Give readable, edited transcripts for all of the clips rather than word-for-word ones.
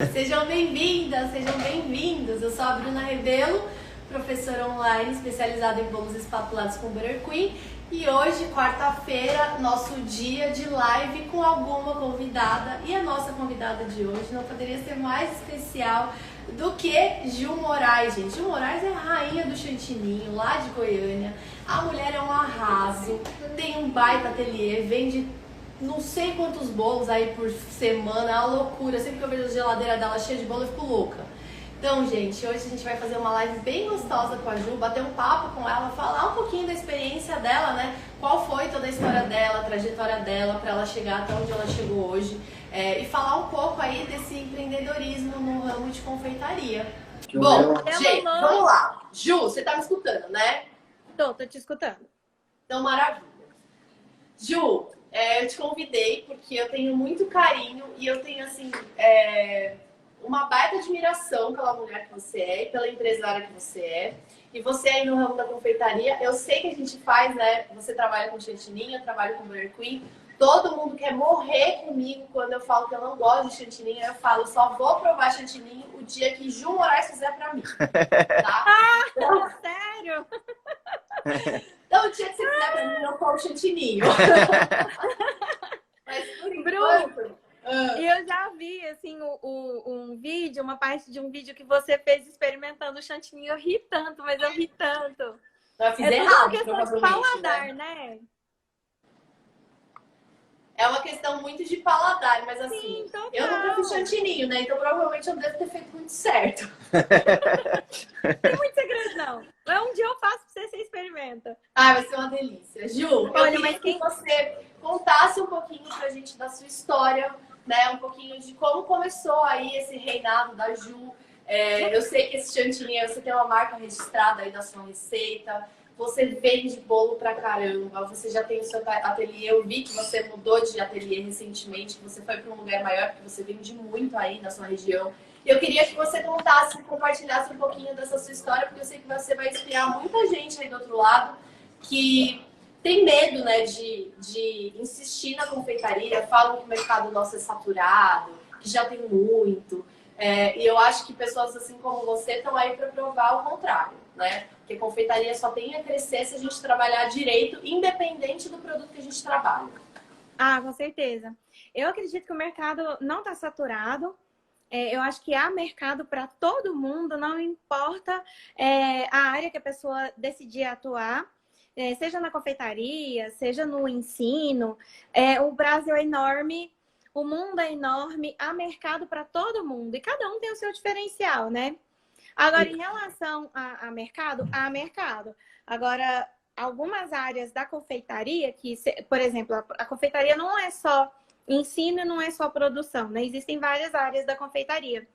Sejam bem-vindas, sejam bem-vindos. Eu sou a Bruna Rebelo, professora online especializada em bolos espatulados com Butter Queen. E hoje, quarta-feira, nosso dia de live com alguma convidada. E a nossa convidada de hoje não poderia ser mais especial do que Ju Moraes, gente. Ju Moraes é a rainha do chantininho, lá de Goiânia. A mulher é um arraso, tem um baita ateliê, vende não sei quantos bolos aí por semana, é uma loucura. Sempre que eu vejo a geladeira dela cheia de bolo, eu fico louca. Então, gente, hoje a gente vai fazer uma live bem gostosa com a Ju, bater um papo com ela, falar um pouquinho da experiência dela, né? Qual foi toda a história dela, a trajetória dela para ela chegar até onde ela chegou hoje. E falar um pouco aí desse empreendedorismo no ramo de confeitaria. Bom, gente, vamos lá. Ju, você tá me escutando, né? Tô te escutando. Então, maravilha. Ju, eu te convidei porque eu tenho muito carinho e eu tenho, assim, uma baita admiração pela mulher que você é e pela empresária que você é. E você aí no ramo da confeitaria, eu sei que a gente faz, né? Você trabalha com chantininho, eu trabalho com Butter Queen. Todo mundo quer morrer comigo quando eu falo que eu não gosto de chantininho. Eu falo, só vou provar chantininho o dia que Ju Moraes fizer pra mim, tá? Então, sério? Então, o dia que você fizer pra mim, eu como chantininho. Mas por enquanto... E eu já vi, assim, um vídeo, uma parte de um vídeo que você fez experimentando o chantilly. Eu ri tanto, mas eu ri tanto. Eu fiz tudo errado, uma questão de paladar, né? É uma questão muito de paladar, mas assim, Sim, total. eu nunca fiz chantininho, né? Então provavelmente eu devo ter feito muito certo. Tem muito segredo, não. Um dia eu faço pra você experimenta. Vai ser uma delícia. Ju, Olha, eu queria que você contasse um pouquinho pra gente da sua história, né? Um pouquinho de como começou aí esse reinado da Ju. Eu sei que esse chantininho, você tem uma marca registrada aí da sua receita. Você vende bolo pra caramba, você já tem o seu ateliê. Eu vi que você mudou de ateliê recentemente, que você foi para um lugar maior, porque você vende muito aí na sua região. Eu queria que você contasse, compartilhasse um pouquinho dessa sua história, porque eu sei que você vai inspirar muita gente aí do outro lado que tem medo, né, de insistir na confeitaria, falam que o mercado nosso é saturado, que já tem muito. E eu acho que pessoas assim como você estão aí para provar o contrário, né? Porque confeitaria só tem a crescer se a gente trabalhar direito, independente do produto que a gente trabalha. Ah, com certeza. Eu acredito que o mercado não está saturado. Eu acho que há mercado para todo mundo, não importa a área que a pessoa decidir atuar, seja na confeitaria, seja no ensino. O Brasil é enorme, o mundo é enorme, há mercado para todo mundo e cada um tem o seu diferencial, né? Agora, em relação a mercado, há mercado. Agora, algumas áreas da confeitaria, por exemplo, a confeitaria não é só ensino, não é só produção, né? Existem várias áreas da confeitaria.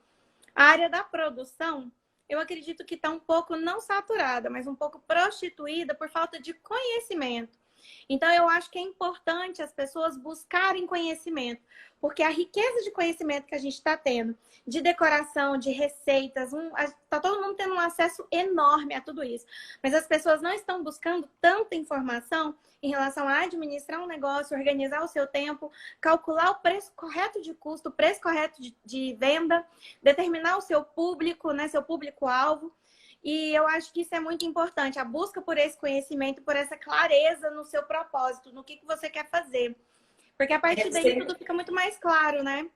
A área da produção, eu acredito que está um pouco não saturada, mas um pouco prostituída por falta de conhecimento. Então, eu acho que é importante as pessoas buscarem conhecimento, porque a riqueza de conhecimento que a gente está tendo, de decoração, de receitas, está todo mundo tendo um acesso enorme a tudo isso. Mas as pessoas não estão buscando tanta informação em relação a administrar um negócio, organizar o seu tempo, calcular o preço correto de custo, o preço correto de venda, determinar o seu público, né, seu público-alvo. E eu acho que isso é muito importante, a busca por esse conhecimento, por essa clareza no seu propósito, no que você quer fazer. Porque a partir daí tudo fica muito mais claro, né?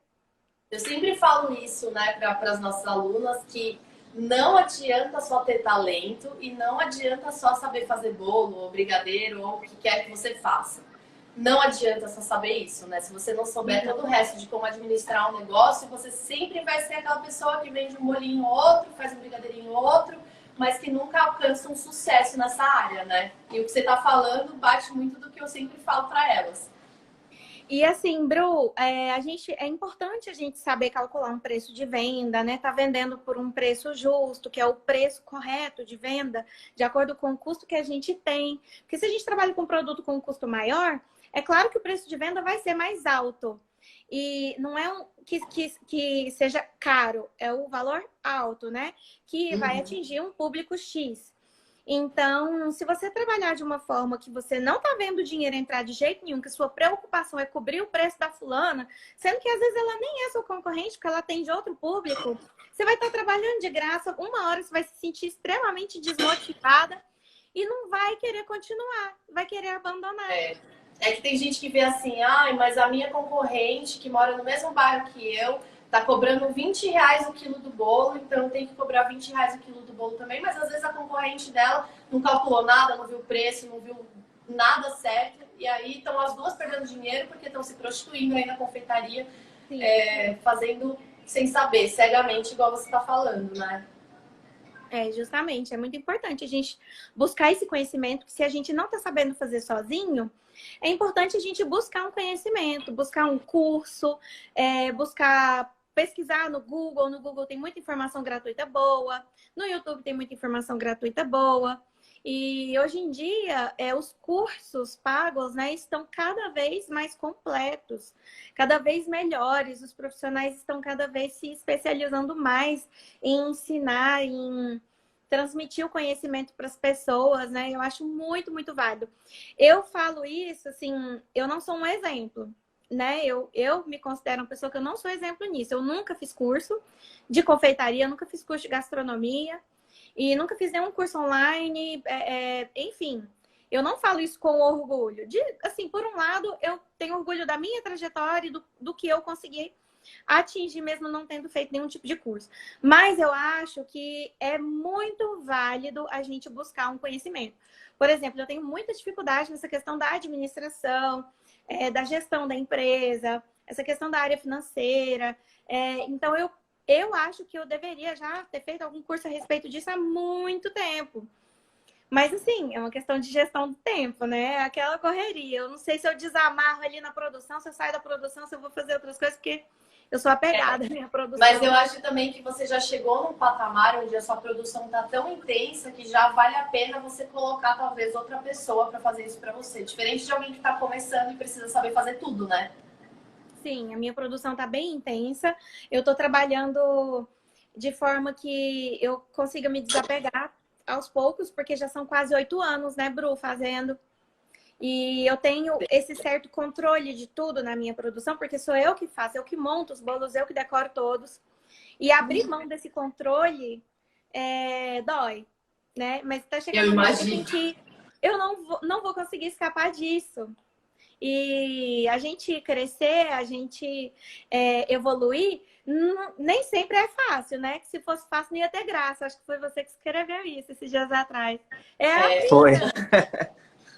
Eu sempre falo isso, né, para as nossas alunas, que não adianta só ter talento e não adianta só saber fazer bolo ou brigadeiro ou o que quer que você faça. Não adianta só saber isso, né? Se você não souber todo o resto de como administrar um negócio, você sempre vai ser aquela pessoa que vende um bolinho outro, faz um brigadeirinho outro, mas que nunca alcança um sucesso nessa área, né? E o que você está falando bate muito do que eu sempre falo para elas. E assim, Bru, é importante a gente saber calcular um preço de venda, né? Tá vendendo por um preço justo, que é o preço correto de venda, de acordo com o custo que a gente tem. Porque se a gente trabalha com um produto com um custo maior, é claro que o preço de venda vai ser mais alto. E não é que seja caro, é o valor alto, né? Que vai atingir um público X. Então, se você trabalhar de uma forma que você não tá vendo o dinheiro entrar de jeito nenhum, que sua preocupação é cobrir o preço da fulana, sendo que às vezes ela nem é seu concorrente, porque ela atende outro público, você vai estar trabalhando de graça, uma hora você vai se sentir extremamente desmotivada e não vai querer continuar, vai querer abandonar. É que tem gente que vê assim, ai, mas a minha concorrente que mora no mesmo bairro que eu tá cobrando R$ 20 o quilo do bolo, então eu tenho que cobrar R$ 20 o quilo do bolo também, mas às vezes a concorrente dela não calculou nada, não viu o preço, não viu nada certo, e aí estão as duas perdendo dinheiro porque estão se prostituindo aí na confeitaria, fazendo sem saber, cegamente, igual você tá falando, né? Justamente. É muito importante a gente buscar esse conhecimento, que se a gente não está sabendo fazer sozinho, é importante a gente buscar um conhecimento, buscar um curso, buscar pesquisar no Google. No Google tem muita informação gratuita boa, no YouTube tem muita informação gratuita boa. E hoje em dia, os cursos pagos, né, estão cada vez mais completos, cada vez melhores. Os profissionais estão cada vez se especializando mais em ensinar, em transmitir o conhecimento para as pessoas, né? Eu acho muito, muito válido. Eu falo isso, assim, eu não sou um exemplo, né? Eu me considero uma pessoa que eu não sou exemplo nisso. Eu nunca fiz curso de confeitaria, nunca fiz curso de gastronomia. E nunca fiz nenhum curso online, enfim. Eu não falo isso com orgulho. Assim, por um lado, eu tenho orgulho da minha trajetória e do que eu consegui atingir, mesmo não tendo feito nenhum tipo de curso. Mas eu acho que é muito válido a gente buscar um conhecimento. Por exemplo, eu tenho muita dificuldade nessa questão da administração, da gestão da empresa, essa questão da área financeira. Então, eu acho que eu deveria já ter feito algum curso a respeito disso há muito tempo. Mas, assim, é uma questão de gestão do tempo, né? Aquela correria. Eu não sei se eu desamarro ali na produção, se eu saio da produção, se eu vou fazer outras coisas, porque eu sou apegada à minha produção. Mas eu acho também que você já chegou num patamar onde a sua produção está tão intensa que já vale a pena você colocar, talvez, outra pessoa para fazer isso para você. Diferente de alguém que está começando e precisa saber fazer tudo, né? Sim, a minha produção está bem intensa. Eu estou trabalhando de forma que eu consiga me desapegar aos poucos, porque já são quase 8 anos, né, Bru, fazendo. E eu tenho esse certo controle de tudo na minha produção, porque sou eu que faço, eu que monto os bolos, eu que decoro todos. E abrir mão desse controle dói, né? Mas está chegando um momento em que eu não vou conseguir escapar disso. E a gente crescer, a gente evoluir, nem sempre é fácil, né? Que se fosse fácil não ia ter graça. Acho que foi você que escreveu isso esses dias atrás. Foi.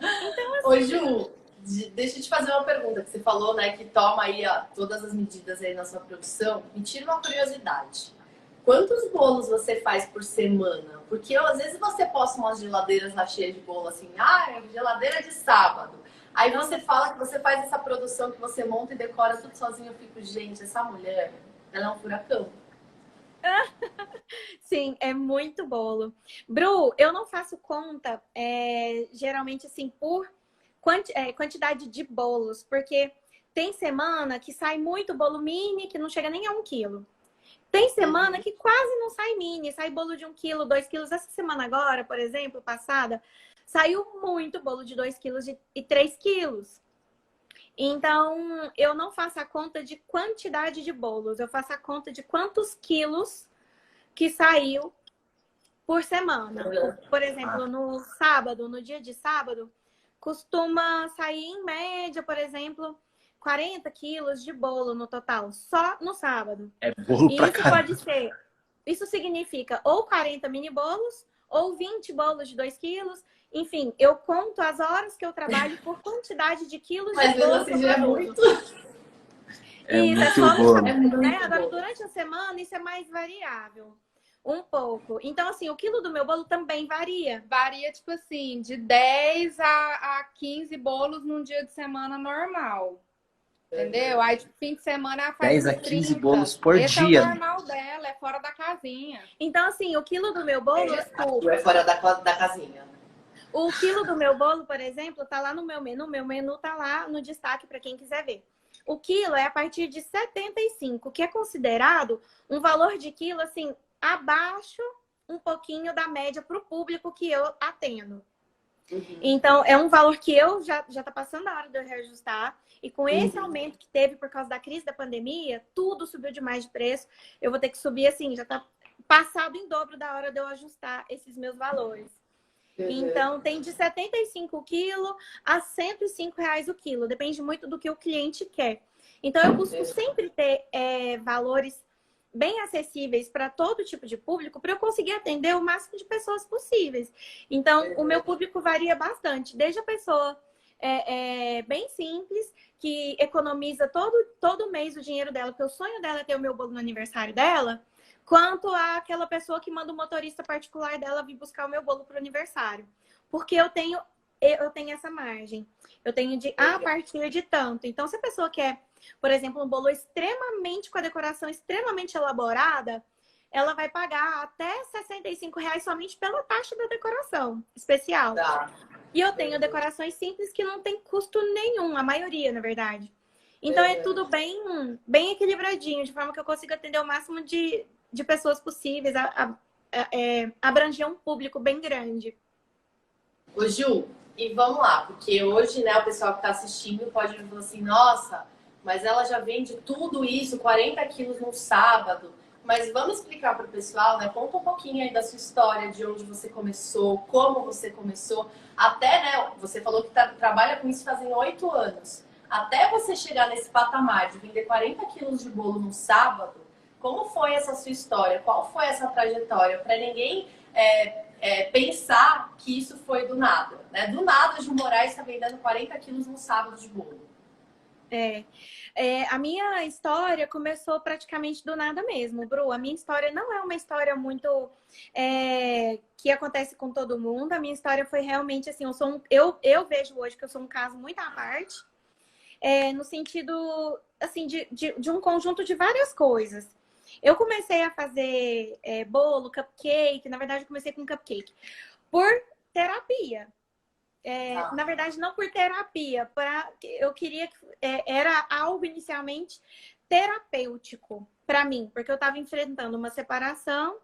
Então, assim... Ô, Ju, deixa eu te fazer uma pergunta. Que você falou, né, que toma aí todas as medidas aí na sua produção. Me tira uma curiosidade. Quantos bolos você faz por semana? Porque às vezes você posta umas geladeiras lá cheias de bolo, assim, geladeira de sábado. Aí você fala que você faz essa produção, que você monta e decora tudo sozinho. Eu fico, gente, essa mulher, ela é um furacão. Sim, é muito bolo. Bru, eu não faço conta, geralmente, assim, por quantidade de bolos, porque tem semana que sai muito bolo mini, que não chega nem a 1 quilo. Tem semana que quase não sai mini, sai bolo de 1 quilo, 2 quilos. Essa semana agora, por exemplo, passada, saiu muito bolo de 2 quilos e 3 quilos. Então, eu não faço a conta de quantidade de bolos, eu faço a conta de quantos quilos que saiu por semana. Por exemplo, no sábado, no dia de sábado, costuma sair em média, por exemplo, 40 quilos de bolo no total, só no sábado. É bolo pra isso caramba. Pode ser, isso significa ou 40 mini bolos, ou 20 bolos de 2 quilos. Enfim, eu conto as horas que eu trabalho por quantidade de quilos de bolo. Mas assim, já é muito. Isso, só no sábado, né? Agora, durante a semana, isso é mais variável. Um pouco. Então, assim, o quilo do meu bolo também varia. Varia, tipo assim, de 10 a 15 bolos num dia de semana normal. Entendeu? Aí, tipo, fim de semana ela faz 10 a 15 bolos por Esse dia. é o normal dela, é fora da casinha. Então, assim, o quilo do meu bolo... É fora da casinha. O quilo do meu bolo, por exemplo, tá lá no meu menu. Meu menu tá lá no destaque para quem quiser ver. O quilo é a partir de 75, que é considerado um valor de quilo, assim, abaixo, um pouquinho da média para o público que eu atendo. Então, é um valor que eu já tá passando a hora de eu reajustar. E com esse aumento que teve por causa da crise da pandemia, tudo subiu demais de preço. Eu vou ter que subir assim, já tá passado em dobro da hora de eu ajustar esses meus valores. Então, tem de 75 quilos a R$ 105 o quilo. Depende muito do que o cliente quer. Então, eu busco sempre ter valores bem acessíveis para todo tipo de público, para eu conseguir atender o máximo de pessoas possíveis. Então, o meu público varia bastante. Desde a pessoa bem simples, que economiza todo mês o dinheiro dela, porque o sonho dela é ter o meu bolo no aniversário dela, quanto àquela pessoa que manda o motorista particular dela vir buscar o meu bolo para o aniversário. Porque eu tenho essa margem. Eu tenho a partir de tanto. Então, se a pessoa quer, por exemplo, um bolo com a decoração extremamente elaborada, ela vai pagar até R$ 65 somente pela taxa da decoração especial. Tá. E eu tenho decorações simples que não tem custo nenhum, a maioria, na verdade. Então, é tudo bem equilibradinho, de forma que eu consigo atender o máximo de pessoas possíveis, abranger um público bem grande. Ô, Ju, e vamos lá, porque hoje, né, o pessoal que está assistindo pode falar assim, nossa, mas ela já vende tudo isso, 40 quilos num sábado. Mas vamos explicar para o pessoal, né? Conta um pouquinho aí da sua história, de onde você começou, como você começou. Até, né, você falou que trabalha com isso fazem 8 anos. Até você chegar nesse patamar de vender 40 quilos de bolo no sábado, como foi essa sua história? Qual foi essa trajetória? Para ninguém pensar que isso foi do nada, né? Do nada, a Ju Moraes está vendendo 40 quilos no sábado de bolo. A minha história começou praticamente do nada mesmo, Bru. A minha história não é uma história muito que acontece com todo mundo. A minha história foi realmente assim, eu vejo hoje que eu sou um caso muito à parte, no sentido assim, de um conjunto de várias coisas. Eu comecei a fazer bolo, cupcake, na verdade eu comecei com cupcake, por terapia. Na verdade, não por terapia, eu queria que era algo inicialmente terapêutico para mim, porque eu estava enfrentando uma separação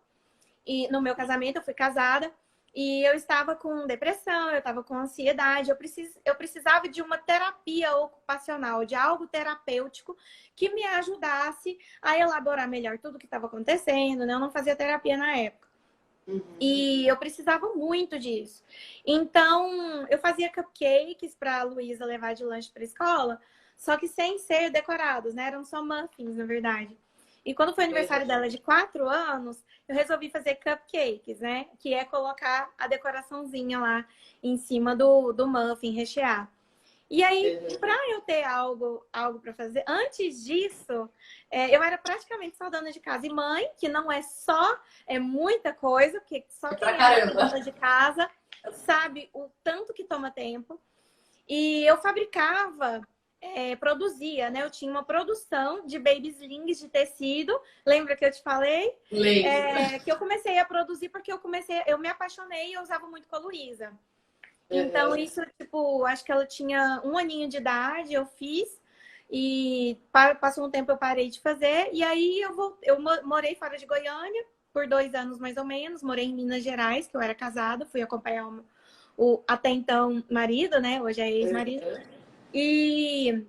e no meu casamento eu fui casada e eu estava com depressão, eu estava com ansiedade, eu precisava de uma terapia ocupacional, de algo terapêutico que me ajudasse a elaborar melhor tudo o que estava acontecendo, né? Eu não fazia terapia na época. E eu precisava muito disso. Então, eu fazia cupcakes para a Luísa levar de lanche para a escola, só que sem ser decorados, né? Eram só muffins, na verdade. E quando foi o aniversário dela de 4 anos, eu resolvi fazer cupcakes, né? Que é colocar a decoraçãozinha lá em cima do muffin, rechear. E aí, para eu ter algo para fazer, antes disso, eu era praticamente só dona de casa e mãe, que não é só muita coisa, porque só quem é dona de casa sabe o tanto que toma tempo. E eu fabricava, produzia, né? Eu tinha uma produção de baby slings de tecido. Lembra que eu te falei? Lembro. Que eu comecei a produzir porque eu me apaixonei e eu usava muito com a Luísa. Então, isso, tipo, acho que ela tinha 1 aninho de idade, eu fiz. E passou um tempo, eu parei de fazer. E aí, eu morei fora de Goiânia por 2 anos, mais ou menos. Morei em Minas Gerais, que eu era casada. Fui acompanhar o até então marido, né? Hoje é ex-marido. E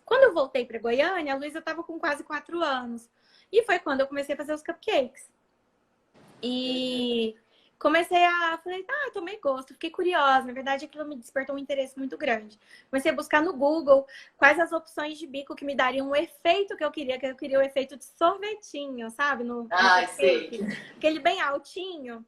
quando eu voltei para Goiânia, a Luísa estava com quase 4 anos. E foi quando eu comecei a fazer os cupcakes. E falei, tomei gosto, fiquei curiosa. Na verdade, aquilo me despertou um interesse muito grande. Comecei a buscar no Google quais as opções de bico que me dariam o efeito que eu queria o efeito de sorvetinho, sabe? No sei. Aquele bem altinho.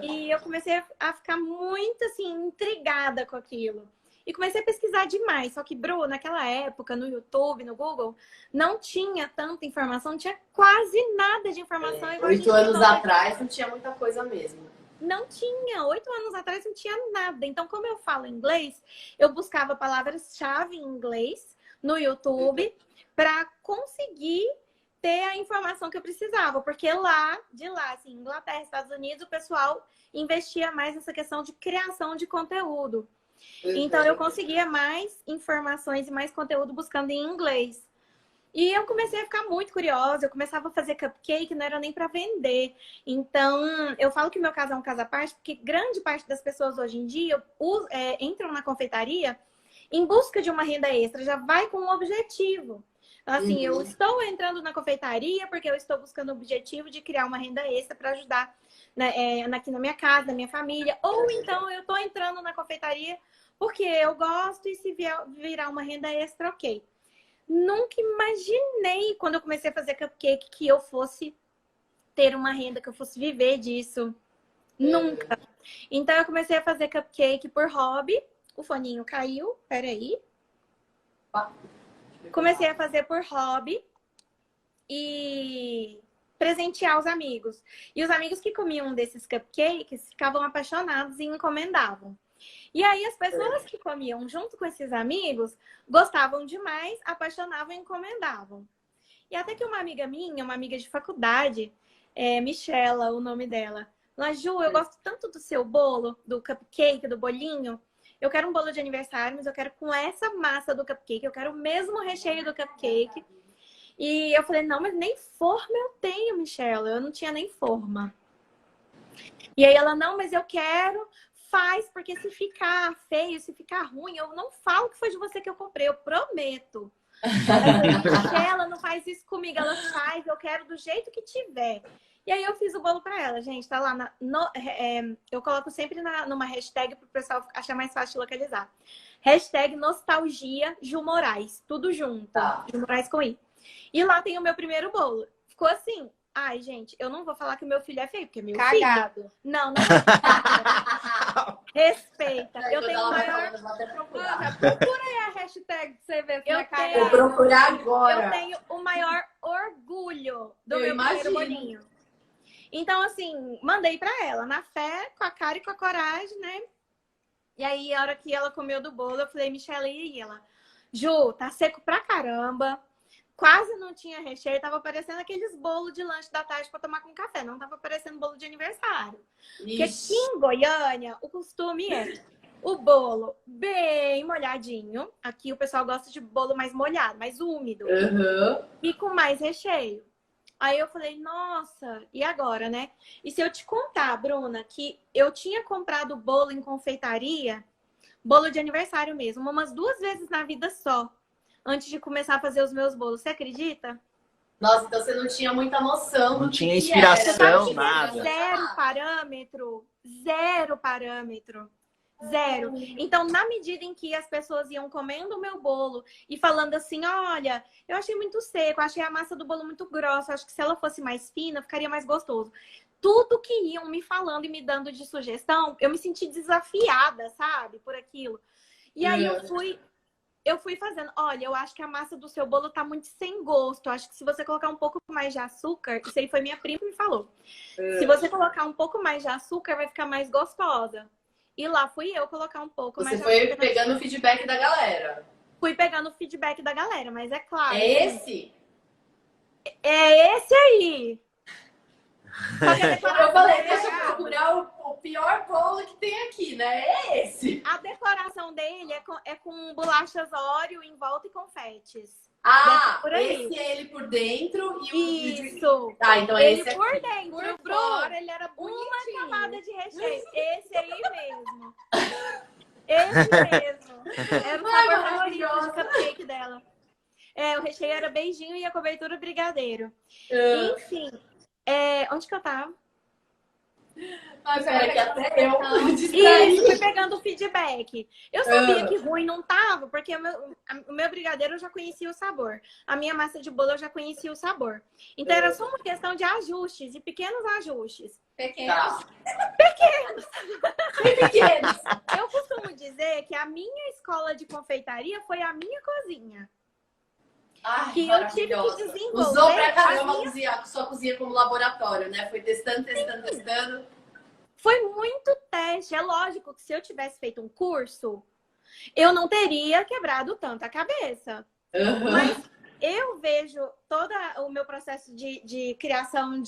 E eu comecei a ficar muito, assim, intrigada com aquilo. E comecei a pesquisar demais. Só que, Bru, naquela época, no YouTube, no Google, não tinha tanta informação, não tinha quase nada de informação. 8 anos atrás não tinha muita coisa mesmo. Não tinha. 8 anos atrás não tinha nada. Então, como eu falo inglês, eu buscava palavras-chave em inglês no YouTube para conseguir ter a informação que eu precisava. Porque de lá, assim, Inglaterra, Estados Unidos, o pessoal investia mais nessa questão de criação de conteúdo. Então, eu conseguia mais informações e mais conteúdo buscando em inglês. E eu comecei a ficar muito curiosa, eu começava a fazer cupcake, não era nem para vender. Então, eu falo que meu caso é um caso à parte, porque grande parte das pessoas hoje em dia entram na confeitaria em busca de uma renda extra, já vai com um objetivo. Então, assim, eu estou entrando na confeitaria porque eu estou buscando o objetivo de criar uma renda extra para ajudar, né, aqui na minha casa, na minha família. Ou então eu estou entrando na confeitaria porque eu gosto e se virar uma renda extra, ok. Nunca imaginei, quando eu comecei a fazer cupcake, que eu fosse ter uma renda, que eu fosse viver disso. Nunca. Então, eu comecei a fazer cupcake por hobby. O foninho caiu, peraí. Comecei a fazer por hobby e presentear os amigos. E os amigos que comiam desses cupcakes ficavam apaixonados e encomendavam. E aí as pessoas que comiam junto com esses amigos gostavam demais, apaixonavam e encomendavam. E até que uma amiga minha, uma amiga de faculdade, Michela, o nome dela, ela, Ju, eu gosto tanto do seu bolo, do cupcake, do bolinho. Eu quero um bolo de aniversário, mas eu quero com essa massa do cupcake, eu quero o mesmo recheio do cupcake. E eu falei, não, mas nem forma eu tenho, Michela. Eu não tinha nem forma. E aí ela, não, mas eu quero... Faz, porque se ficar feio, se ficar ruim, eu não falo que foi de você que eu comprei, eu prometo. Ela não faz isso comigo, ela faz, eu quero do jeito que tiver. E aí eu fiz o bolo pra ela, gente, tá lá. Eu coloco sempre numa hashtag pro pessoal achar mais fácil de localizar. Hashtag nostalgia Ju Moraes, tudo junto. Ju Moraes com I. E lá tem o meu primeiro bolo. Ficou assim... Ai, gente, eu não vou falar que o meu filho é feio, porque é meu Cagado. filho. Não. Respeita. Eu tenho o maior... Procura aí a hashtag pra você ver se é cagado. Vou procurar agora. Eu tenho o maior orgulho do meu primeiro bolinho. Então, assim, mandei pra ela, na fé, com a cara e com a coragem, né? E aí, a hora que ela comeu do bolo, eu falei, Michelle, e ela? Ju, tá seco pra caramba. Quase não tinha recheio, tava parecendo aqueles bolos de lanche da tarde para tomar com café. Não tava parecendo bolo de aniversário. Porque aqui em Goiânia, o costume é o bolo bem molhadinho. Aqui o pessoal gosta de bolo mais molhado, mais úmido. E com mais recheio. Aí eu falei, nossa, e agora, né? E se eu te contar, Bruna, que eu tinha comprado bolo em confeitaria, bolo de aniversário mesmo, umas 2 vezes na vida só. Antes de começar a fazer os meus bolos. Você acredita? Nossa, então você não tinha muita noção. Não tinha inspiração, nada. Zero parâmetro. Zero. Então, na medida em que as pessoas iam comendo o meu bolo e falando assim, olha, eu achei muito seco, achei a massa do bolo muito grossa, acho que se ela fosse mais fina, ficaria mais gostoso. Tudo que iam me falando e me dando de sugestão, eu me senti desafiada, sabe? Por aquilo. E aí eu fui fazendo, olha, eu acho que a massa do seu bolo tá muito sem gosto. Eu acho que se você colocar um pouco mais de açúcar, isso aí foi minha prima que me falou. Se você colocar um pouco mais de açúcar, vai ficar mais gostosa. E lá fui eu colocar um pouco mais de açúcar. Você foi pegando o feedback da galera. Fui pegando o feedback da galera, mas é claro. É esse? É esse aí. Eu falei, deixa eu procurar o pior bolo que tem aqui, né? É esse. A decoração dele é com bolachas Oreo em volta e confetes. Esse é ele por dentro e Isso. Então ele esse por aqui. dentro, Por fora, ele era bonitinho. Uma camada de recheio. Esse aí mesmo. Esse mesmo. Era o sabor favorito de cupcake dela. O recheio era beijinho e a cobertura brigadeiro. Enfim, onde que eu tava? Pera que até eu distraí. Isso, fui pegando o feedback. Eu sabia que ruim não tava, porque o meu brigadeiro eu já conhecia o sabor. A minha massa de bolo eu já conhecia o sabor. Então era só uma questão de ajustes, e pequenos ajustes. Pequenos. Pequenos. Eu costumo dizer que a minha escola de confeitaria foi a minha cozinha. Ai, que eu tive que desenvolver. Usou pra caramba a sua cozinha como laboratório, né? Foi testando. Foi muito teste. É lógico que se eu tivesse feito um curso, eu não teria quebrado tanto a cabeça. Mas eu vejo todo o meu processo de criação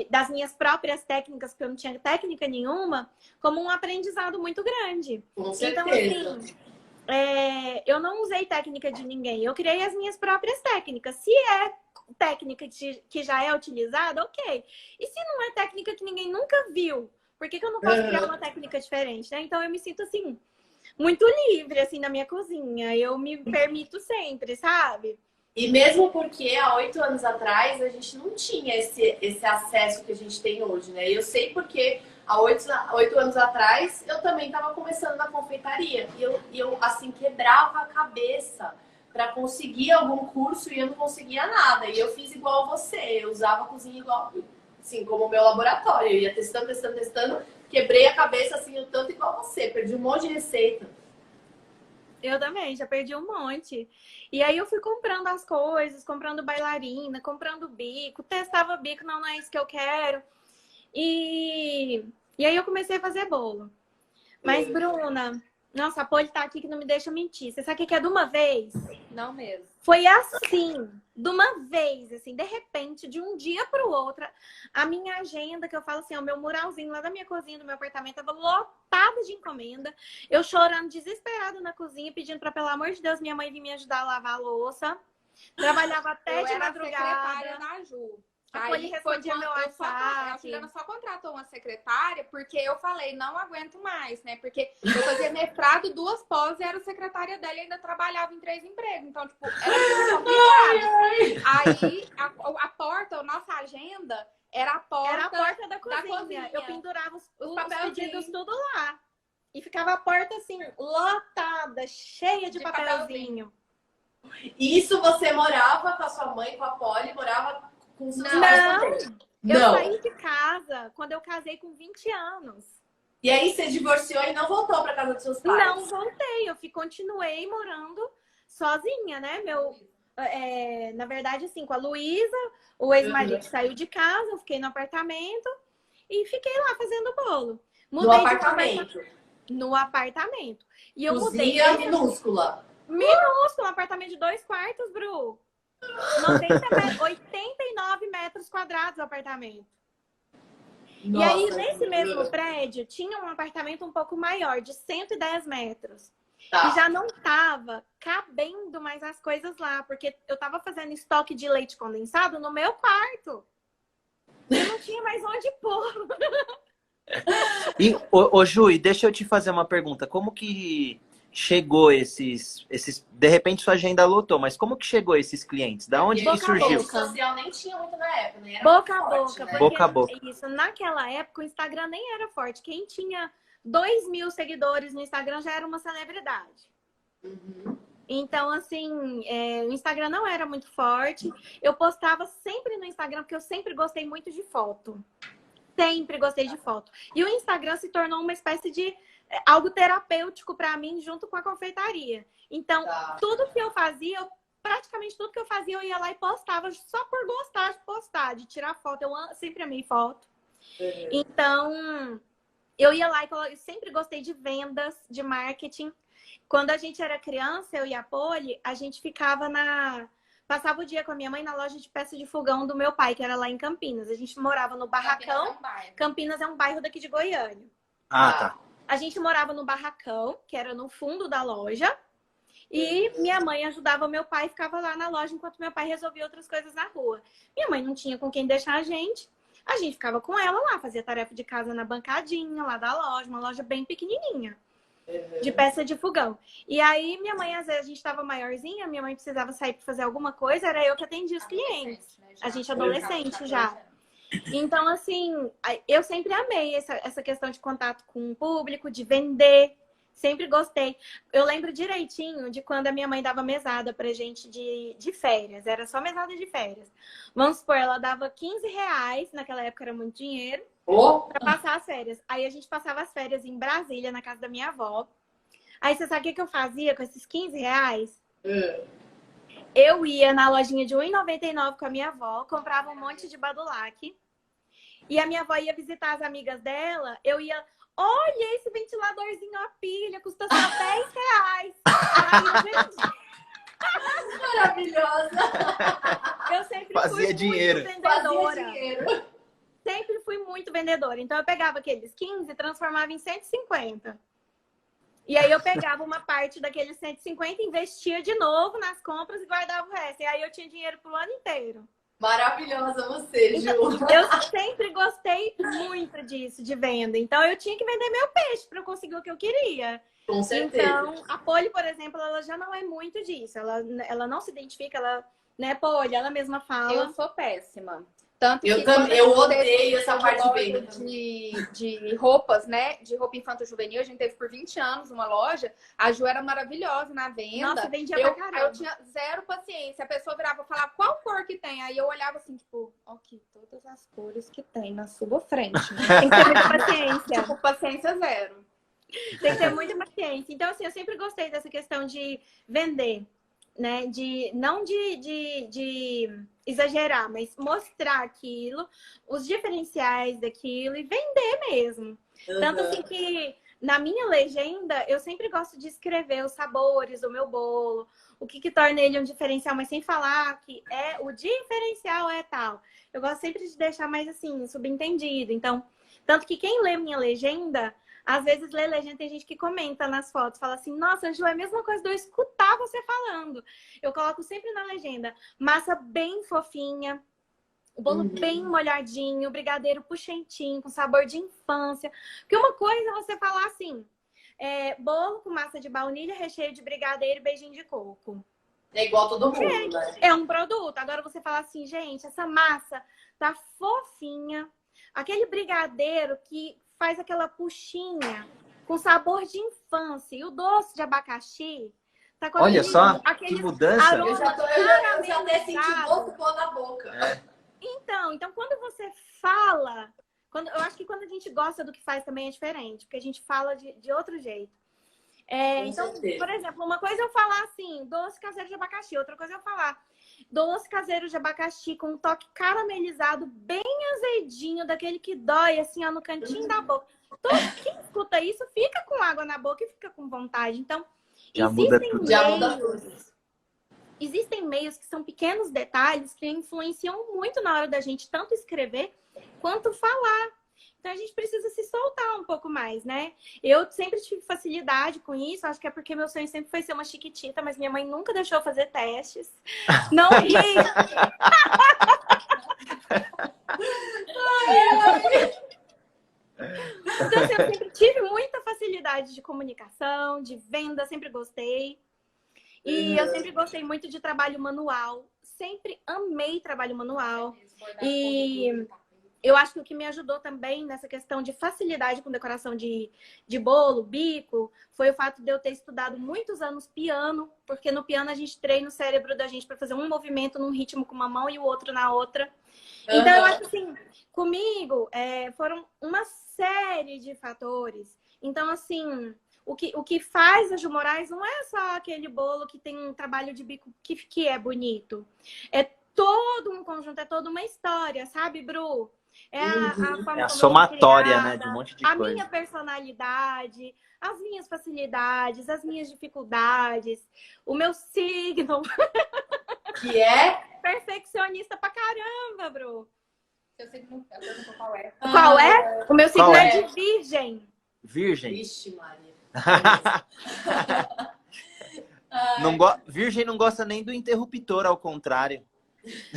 das minhas próprias técnicas, porque eu não tinha técnica nenhuma, como um aprendizado muito grande. Com certeza. Então, assim, eu não usei técnica de ninguém. Eu criei as minhas próprias técnicas. Se é técnica que já é utilizada, ok. E se não é técnica que ninguém nunca viu, por que eu não posso criar uma técnica diferente, né? Então eu me sinto assim, muito livre, assim, na minha cozinha. Eu me permito sempre, sabe? E mesmo porque há 8 anos atrás a gente não tinha esse acesso que a gente tem hoje, né? Eu sei porque há 8 anos atrás eu também estava começando na confeitaria. E eu assim, quebrava a cabeça para conseguir algum curso e eu não conseguia nada. E eu fiz igual você, eu usava a cozinha igual, assim, como o meu laboratório. Eu ia testando, testando, testando, quebrei a cabeça assim, o tanto igual você, perdi um monte de receita. Eu também, já perdi um monte. E aí eu fui comprando as coisas, comprando bailarina, comprando bico, testava bico, não é isso que eu quero. E aí eu comecei a fazer bolo. Mas, Bruna, nossa, a Poli tá aqui que não me deixa mentir. Você sabe o que é de uma vez? Não mesmo. Foi assim, de uma vez, assim, de repente, de um dia para o outro, a minha agenda, que eu falo assim, o meu muralzinho lá da minha cozinha, do meu apartamento, tava lotada de encomenda. Eu chorando, desesperada na cozinha, pedindo para, pelo amor de Deus, minha mãe vir me ajudar a lavar a louça. Trabalhava até de madrugada. Secretária da Ju. A Poli respondia meu WhatsApp. A Juliana só contratou uma secretária porque eu falei, não aguento mais, né? Porque eu fazia mestrado, 2 pós e era secretária dela e ainda trabalhava em 3 empregos. Então, tipo, era muito complicado. Aí, a porta, a nossa agenda era a porta da cozinha. Eu pendurava os pedidos tudo lá. E ficava a porta, assim, lotada, cheia de papelzinho. Isso você morava com a sua mãe, com a Poli, morava com seus pais? Não, eu saí de casa quando eu casei com 20 anos. E aí você divorciou e não voltou para casa dos seus pais? Não voltei, continuei morando sozinha, né? Na verdade, assim, com a Luísa, o ex-marido saiu de casa, eu fiquei no apartamento e fiquei lá fazendo bolo. Mudei no apartamento? No apartamento. E eu cozinha mudei. Minúscula? Minúscula, um apartamento de 2 quartos, Bru. 89 metros quadrados o apartamento. Nossa, e aí, nesse mesmo prédio, tinha um apartamento um pouco maior, de 110 metros. Tá. E já não tava cabendo mais as coisas lá, porque eu tava fazendo estoque de leite condensado no meu quarto. Eu não tinha mais onde pôr. E, ô Ju, deixa eu te fazer uma pergunta. Como que chegou esses... De repente sua agenda lotou, mas como que chegou esses clientes? Da onde que surgiu? Boca social nem tinha muito na época, né? Era boca a forte, boca. Né? Boca a boca. Isso, naquela época o Instagram nem era forte. Quem tinha 2.000 seguidores no Instagram já era uma celebridade. Uhum. Então, assim, o Instagram não era muito forte. Eu postava sempre no Instagram, porque eu sempre gostei muito de foto. Sempre gostei de foto. E o Instagram se tornou uma espécie de algo terapêutico para mim, junto com a confeitaria. Então, tudo que eu fazia, praticamente tudo que eu fazia, eu ia lá e postava só por gostar de postar, de tirar foto. Eu sempre amei foto. Uhum. Então, eu ia lá e eu sempre gostei de vendas, de marketing. Quando a gente era criança, eu e a Poli, a gente ficava passava o dia com a minha mãe na loja de peça de fogão do meu pai, que era lá em Campinas. A gente morava no Barracão. Campinas é um bairro daqui de Goiânia. Ah, tá. A gente morava no Barracão, que era no fundo da loja. E minha mãe ajudava meu pai, ficava lá na loja enquanto meu pai resolvia outras coisas na rua. Minha mãe não tinha com quem deixar a gente ficava com ela lá, fazia tarefa de casa na bancadinha lá da loja, uma loja bem pequenininha, de peça de fogão. E aí minha mãe, às vezes, a gente estava maiorzinha, minha mãe precisava sair para fazer alguma coisa, era eu que atendia os clientes. Né, a gente adolescente já. Então, assim, eu sempre amei essa questão de contato com o público, de vender. Sempre gostei. Eu lembro direitinho de quando a minha mãe dava mesada pra gente de férias. Era só mesada de férias. Vamos supor, ela dava R$15, naquela época era muito dinheiro, pra passar as férias. Aí a gente passava as férias em Brasília, na casa da minha avó. Aí você sabe o que eu fazia com esses R$15? Eu ia na lojinha de R$1,99 com a minha avó, comprava um monte de Badulac. E a minha avó ia visitar as amigas dela, eu ia... Olha esse ventiladorzinho a pilha, custa só R$10. Aí, gente... Maravilhosa! Eu sempre fazia fui dinheiro. muito vendedora. Fazia dinheiro. Sempre fui muito vendedora. Então eu pegava aqueles 15 e transformava em 150. E aí eu pegava uma parte daqueles 150, investia de novo nas compras e guardava o resto. E aí eu tinha dinheiro pro ano inteiro. Maravilhosa você, Ju. Então, eu sempre gostei muito disso, de venda. Então eu tinha que vender meu peixe para eu conseguir o que eu queria. Com certeza. Então, a Poli, por exemplo, ela já não é muito disso. Ela não se identifica, ela, né, Poli, ela mesma fala. Eu sou péssima. Tanto que eu odeio essa parte de venda. De roupas, né? De roupa infanto-juvenil. A gente teve por 20 anos uma loja. A Ju era maravilhosa na venda. Nossa, vendia pra caramba. Eu tinha zero paciência. A pessoa virava e falava qual cor que tem. Aí eu olhava assim, tipo, ok, todas as cores que tem na sua frente. Tem que ter muita paciência. Tipo, paciência zero. Tem que ter muita paciência. Então, assim, eu sempre gostei dessa questão de vender, né? Não de exagerar, mas mostrar aquilo, os diferenciais daquilo e vender mesmo. Tanto assim que na minha legenda, eu sempre gosto de escrever os sabores do meu bolo, o que torna ele um diferencial, mas sem falar que o diferencial é tal. Eu gosto sempre de deixar mais assim, subentendido. Então, tanto que quem lê minha legenda, às vezes lê legenda, tem gente que comenta nas fotos, fala assim, nossa, Ju, é a mesma coisa de eu escutar você falando. Eu coloco sempre na legenda, massa bem fofinha, o bolo bem molhadinho, brigadeiro puxentinho, com sabor de infância. Porque uma coisa é você falar assim, bolo com massa de baunilha, recheio de brigadeiro e beijinho de coco. É igual todo mundo, né? É um produto. Agora você fala assim, gente, essa massa tá fofinha. Aquele brigadeiro que faz aquela puxinha com sabor de infância. E o doce de abacaxi tá com Olha só, que aqueles mudança. Eu já até senti caramelizados. gosto bom na boca. Então quando você fala... eu acho que quando a gente gosta do que faz também é diferente. Porque a gente fala de outro jeito. Então, por exemplo, uma coisa é eu falar assim, doce caseiro de abacaxi. Outra coisa é eu falar doce caseiro de abacaxi com um toque caramelizado, bem azedinho, daquele que dói, assim, ó, no cantinho da boca. Quem escuta isso fica com água na boca e fica com vontade. Então, Já muda tudo. existem meios que são pequenos detalhes que influenciam muito na hora da gente tanto escrever quanto falar. Então, a gente precisa se soltar um pouco mais, né? Eu sempre tive facilidade com isso. Acho que é porque meu sonho sempre foi ser uma chiquitita, mas minha mãe nunca deixou eu fazer testes. Não ri! Então, assim, eu sempre tive muita facilidade de comunicação, de venda, sempre gostei. E eu sempre gostei muito de trabalho manual. Sempre amei trabalho manual. E... eu acho que o que me ajudou também nessa questão de facilidade com decoração de bolo, bico, foi o fato de eu ter estudado muitos anos piano, porque no piano a gente treina o cérebro da gente para fazer um movimento num ritmo com uma mão e o outro na outra. Então, eu acho assim, comigo foram uma série de fatores. Então, assim, o que faz a Ju Moraes não é só aquele bolo que tem um trabalho de bico que é bonito. É todo um conjunto, é toda uma história, sabe, Bru? É a somatória, né, de um monte de coisa. A minha personalidade, as minhas facilidades, as minhas dificuldades, o meu signo. Que é? Perfeccionista pra caramba, Bru. Seu signo, eu pergunto qual é. Qual é? O meu signo é de virgem. Virgem. Vixe, Maria. Virgem não gosta nem do interruptor, ao contrário.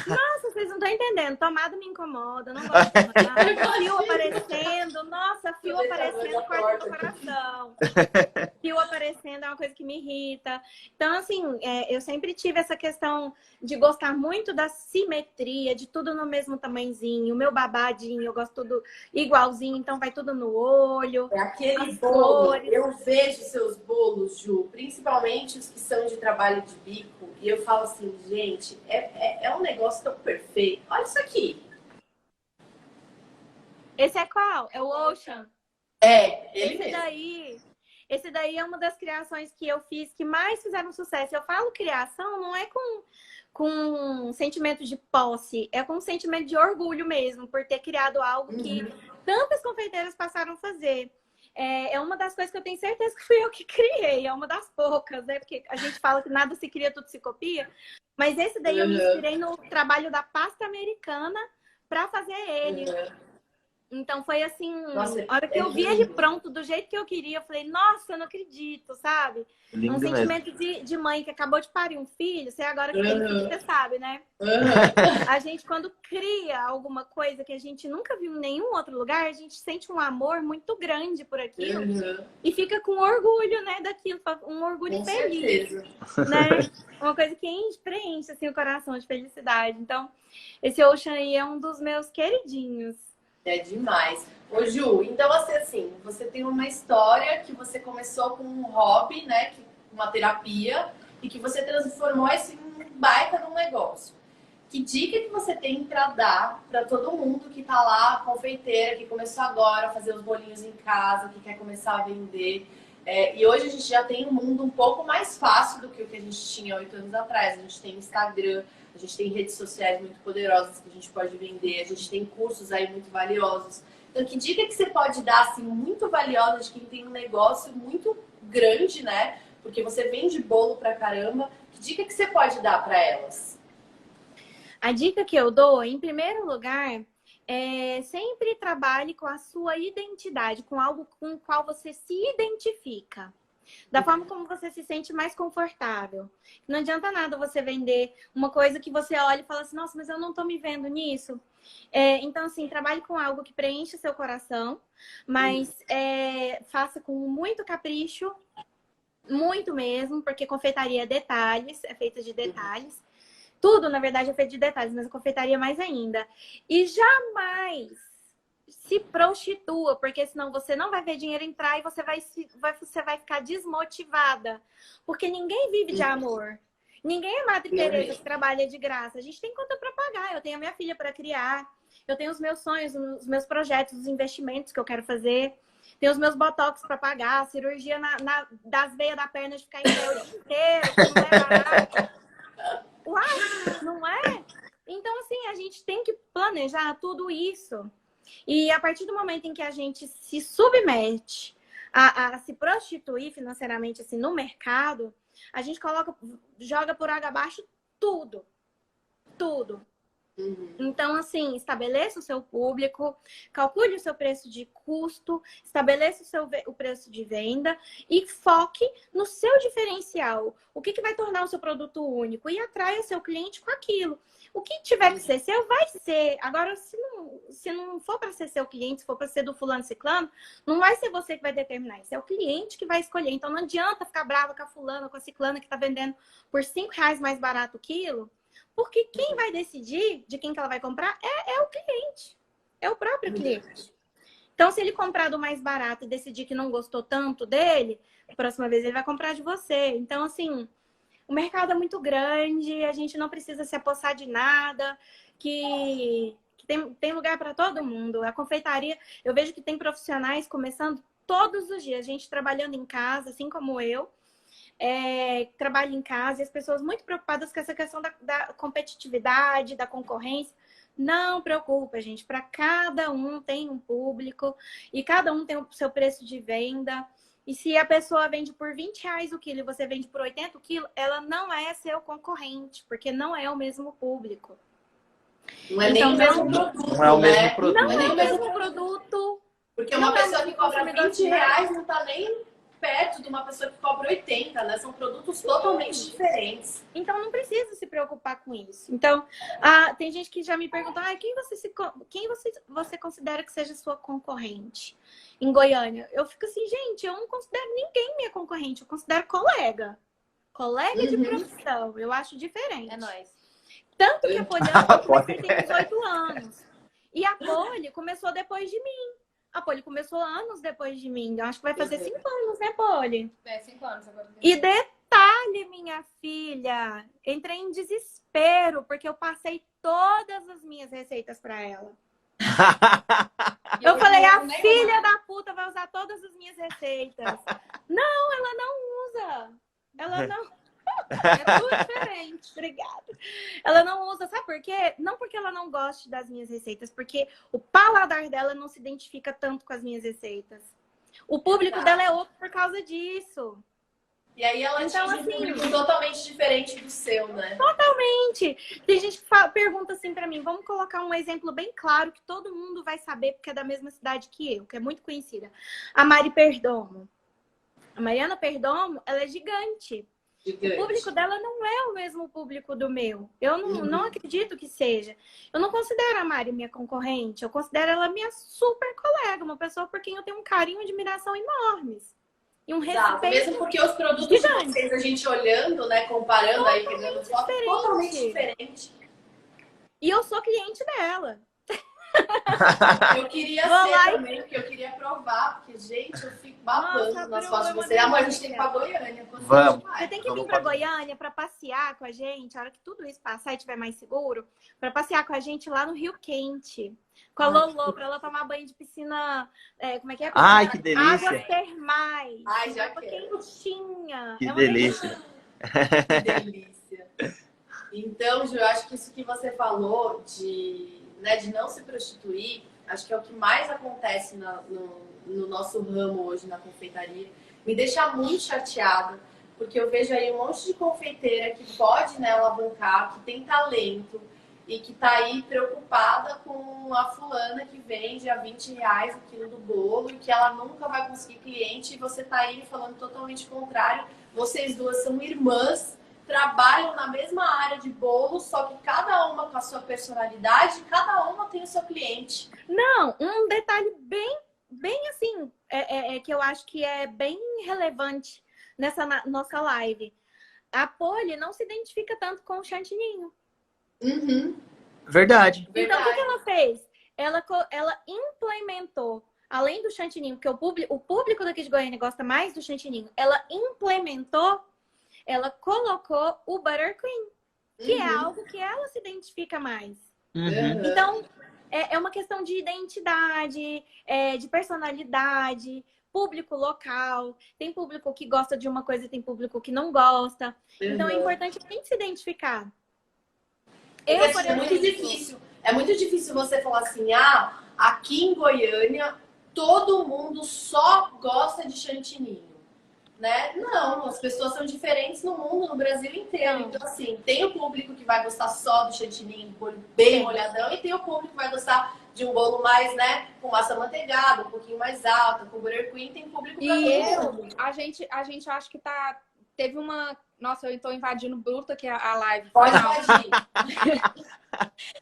Nossa, vocês não estão entendendo. Tomada me incomoda, não gosto de tomada. Fio aparecendo, nossa, fio aparecendo corta do coração. Fio aparecendo é uma coisa que me irrita. Então, assim, eu sempre tive essa questão de gostar muito da simetria, de tudo no mesmo tamanhozinho. O meu babadinho, eu gosto tudo igualzinho, então vai tudo no olho. É aquele bolo. Eu vejo seus bolos, Ju, principalmente os que são de trabalho de bico, e eu falo assim, gente, é um negócio tão perfeito. Olha isso aqui. Esse é qual? É o Ocean. Ele mesmo. Esse daí é uma das criações que eu fiz que mais fizeram sucesso. Eu falo criação, não é com sentimento de posse, é com sentimento de orgulho mesmo, por ter criado algo que tantas confeiteiras passaram a fazer. É uma das coisas que eu tenho certeza que fui eu que criei, é uma das poucas, né? Porque a gente fala que nada se cria, tudo se copia. Mas esse daí eu me inspirei no trabalho da pasta americana para fazer ele. Então foi assim, Nossa, a hora que eu vi ele pronto do jeito que eu queria, eu falei, nossa, eu não acredito, sabe? Lindo Um mesmo. sentimento de mãe que acabou de parir um filho, você agora que tem filho, você sabe, né? A gente, quando cria alguma coisa que a gente nunca viu em nenhum outro lugar, a gente sente um amor muito grande por aquilo e fica com orgulho, né, daquilo, um orgulho Com feliz, certeza. né? Uma coisa que preenche assim, o coração de felicidade. Então, esse Ocean aí é um dos meus queridinhos. É demais. Ô, Ju, então assim, você tem uma história que você começou com um hobby, né? Uma terapia, e que você transformou esse em um baita num negócio. Que dica que você tem para dar para todo mundo que tá lá, confeiteira, que começou agora a fazer os bolinhos em casa, que quer começar a vender? E hoje a gente já tem um mundo um pouco mais fácil do que o que a gente tinha 8 anos atrás. A gente tem Instagram, a gente tem redes sociais muito poderosas que a gente pode vender, a gente tem cursos aí muito valiosos. Então, que dica que você pode dar, assim, muito valiosa de quem tem um negócio muito grande, né? Porque você vende bolo pra caramba. Que dica que você pode dar para elas? A dica que eu dou, em primeiro lugar, sempre trabalhe com a sua identidade, com algo com o qual você se identifica. Da forma como você se sente mais confortável. Não adianta nada você vender uma coisa que você olha e fala assim, nossa, mas eu não tô me vendo nisso. Então, assim, trabalhe com algo que preenche o seu coração, mas faça com muito capricho, muito mesmo, porque confeitaria é detalhes, é feita de detalhes. Tudo, na verdade, é feito de detalhes, mas a confeitaria mais ainda. E jamais se prostitua, porque senão você não vai ver dinheiro entrar e você vai ficar desmotivada. Porque ninguém vive de amor. Ninguém é Madre Teresa que trabalha de graça. A gente tem conta para pagar. Eu tenho a minha filha para criar. Eu tenho os meus sonhos, os meus projetos, os investimentos que eu quero fazer. Tenho os meus botox para pagar, cirurgia das veias da perna de ficar em pé o dia inteiro, que não é barato. Uai, não é? Então, assim, a gente tem que planejar tudo isso. E a partir do momento em que a gente se submete a se prostituir financeiramente assim, no mercado, a gente joga por água abaixo tudo. Tudo. Então, assim, estabeleça o seu público, calcule o seu preço de custo, estabeleça o preço de venda e foque no seu diferencial. O que vai tornar o seu produto único e atraia seu cliente com aquilo. O que tiver que ser seu, vai ser. Agora, se não for para ser seu cliente, se for para ser do fulano ciclano, não vai ser você que vai determinar. Isso é o cliente que vai escolher. Então, não adianta ficar brava com a fulana, com a ciclana que está vendendo por R$5 mais barato o quilo. Porque quem vai decidir de quem que ela vai comprar é o cliente. É o próprio cliente. Então, se ele comprar do mais barato e decidir que não gostou tanto dele, a próxima vez ele vai comprar de você. Então, assim, o mercado é muito grande, a gente não precisa se apossar de nada, que tem lugar para todo mundo. A confeitaria, eu vejo que tem profissionais começando todos os dias, gente trabalhando em casa, assim como eu. Trabalho em casa e as pessoas muito preocupadas com essa questão da competitividade, da concorrência. Não preocupa, gente. Para cada um tem um público e cada um tem o seu preço de venda. E se a pessoa vende por R$20 o quilo e você vende por 80 o quilo, ela não é seu concorrente, porque não é o mesmo público. Não é nem o mesmo produto, não é o mesmo produto. Não é o mesmo produto. Porque uma pessoa que cobra R$20 não tá nem perto de uma pessoa que cobra 80, né? São produtos totalmente diferentes. Então não precisa se preocupar com isso. Então, tem gente que já me perguntou, quem você considera que seja sua concorrente em Goiânia? Eu fico assim, gente, eu não considero ninguém minha concorrente, eu considero colega. Colega de profissão, eu acho diferente. É nóis. Tanto que a Poliana tem 18 anos. E a Poli começou depois de mim. A Poli começou anos depois de mim. Eu acho que vai fazer 5 anos, né, Poli? 5 anos agora. E detalhe, minha filha, entrei em desespero porque eu passei todas as minhas receitas para ela. Eu falei, a filha da puta vai usar todas as minhas receitas. Não, ela não usa. Ela não... É tudo diferente. Obrigada. Ela não usa, sabe por quê? Não porque ela não goste das minhas receitas, porque o paladar dela não se identifica tanto com as minhas receitas. O público dela é outro por causa disso. E aí ela Então, atinge um assim, público totalmente diferente do seu, né? Totalmente. Tem gente que pergunta assim pra mim, vamos colocar um exemplo bem claro que todo mundo vai saber porque é da mesma cidade que eu, que é muito conhecida. A Mari Perdomo. A Mariana Perdomo, ela é gigante. Gigante. O público dela não é o mesmo público do meu. Eu não acredito que seja. Eu não considero a Mari minha concorrente. Eu considero ela minha super colega, uma pessoa por quem eu tenho um carinho e admiração enormes. E um Exato, respeito mesmo porque os produtos de gigante. vocês, a gente olhando, né, comparando aí, pegando foto, totalmente diferente. E eu sou cliente dela. Eu queria Vou ser lá também, porque eu queria provar, porque, gente, eu fico babando Nossa, nas Bru, fotos é de uma vocês. Amor, a gente delícia. tem que ir pra Goiânia. Quando Vamos. a gente vai. Você tem que vir Vamos para pra- Goiânia para passear com a gente, a hora que tudo isso passar e tiver mais seguro, para passear com a gente lá no Rio Quente. Com a Ai, Lolo, para ela tomar banho de piscina. Como é que é? Ai, que delícia. Águas termais. Ai, já água quero. quentinha. Que É uma delícia. Que delícia. Então, Ju, eu acho que isso que você falou de não se prostituir, acho que é o que mais acontece no nosso ramo hoje na confeitaria. Me deixa muito chateada, porque eu vejo aí um monte de confeiteira que pode, né, alavancar, que tem talento e que tá aí preocupada com a fulana que vende a R$ 20 o quilo do bolo e que ela nunca vai conseguir cliente, e você tá aí falando totalmente o contrário. Vocês duas são irmãs, trabalham na mesma área de bolo, só que cada uma com a sua personalidade, cada uma tem o seu cliente. Não, um detalhe bem assim, que eu acho que é bem relevante nessa nossa live. A Poli não se identifica tanto com o chantininho. Uhum. Verdade. Então, o que ela fez? Ela implementou, além do chantininho, porque o público daqui de Goiânia gosta mais do chantininho, ela colocou o Buttercream, que é algo que ela se identifica mais. Uhum. Então, é uma questão de identidade, de personalidade, público local. Tem público que gosta de uma coisa e tem público que não gosta. Então, é importante a gente se identificar. Eu, por exemplo, é muito difícil você falar assim, aqui em Goiânia todo mundo só gosta de chantininho, né? Não, as pessoas são diferentes no mundo, no Brasil inteiro. Então, assim, tem o público que vai gostar só do chantininho, do bolo bem molhadão, e tem o público que vai gostar de um bolo mais, né, com massa manteigada, um pouquinho mais alta, com buttercream, tem público pra todo mundo. A gente acha que teve uma... Nossa, eu tô invadindo bruto aqui a live. Pode invadir.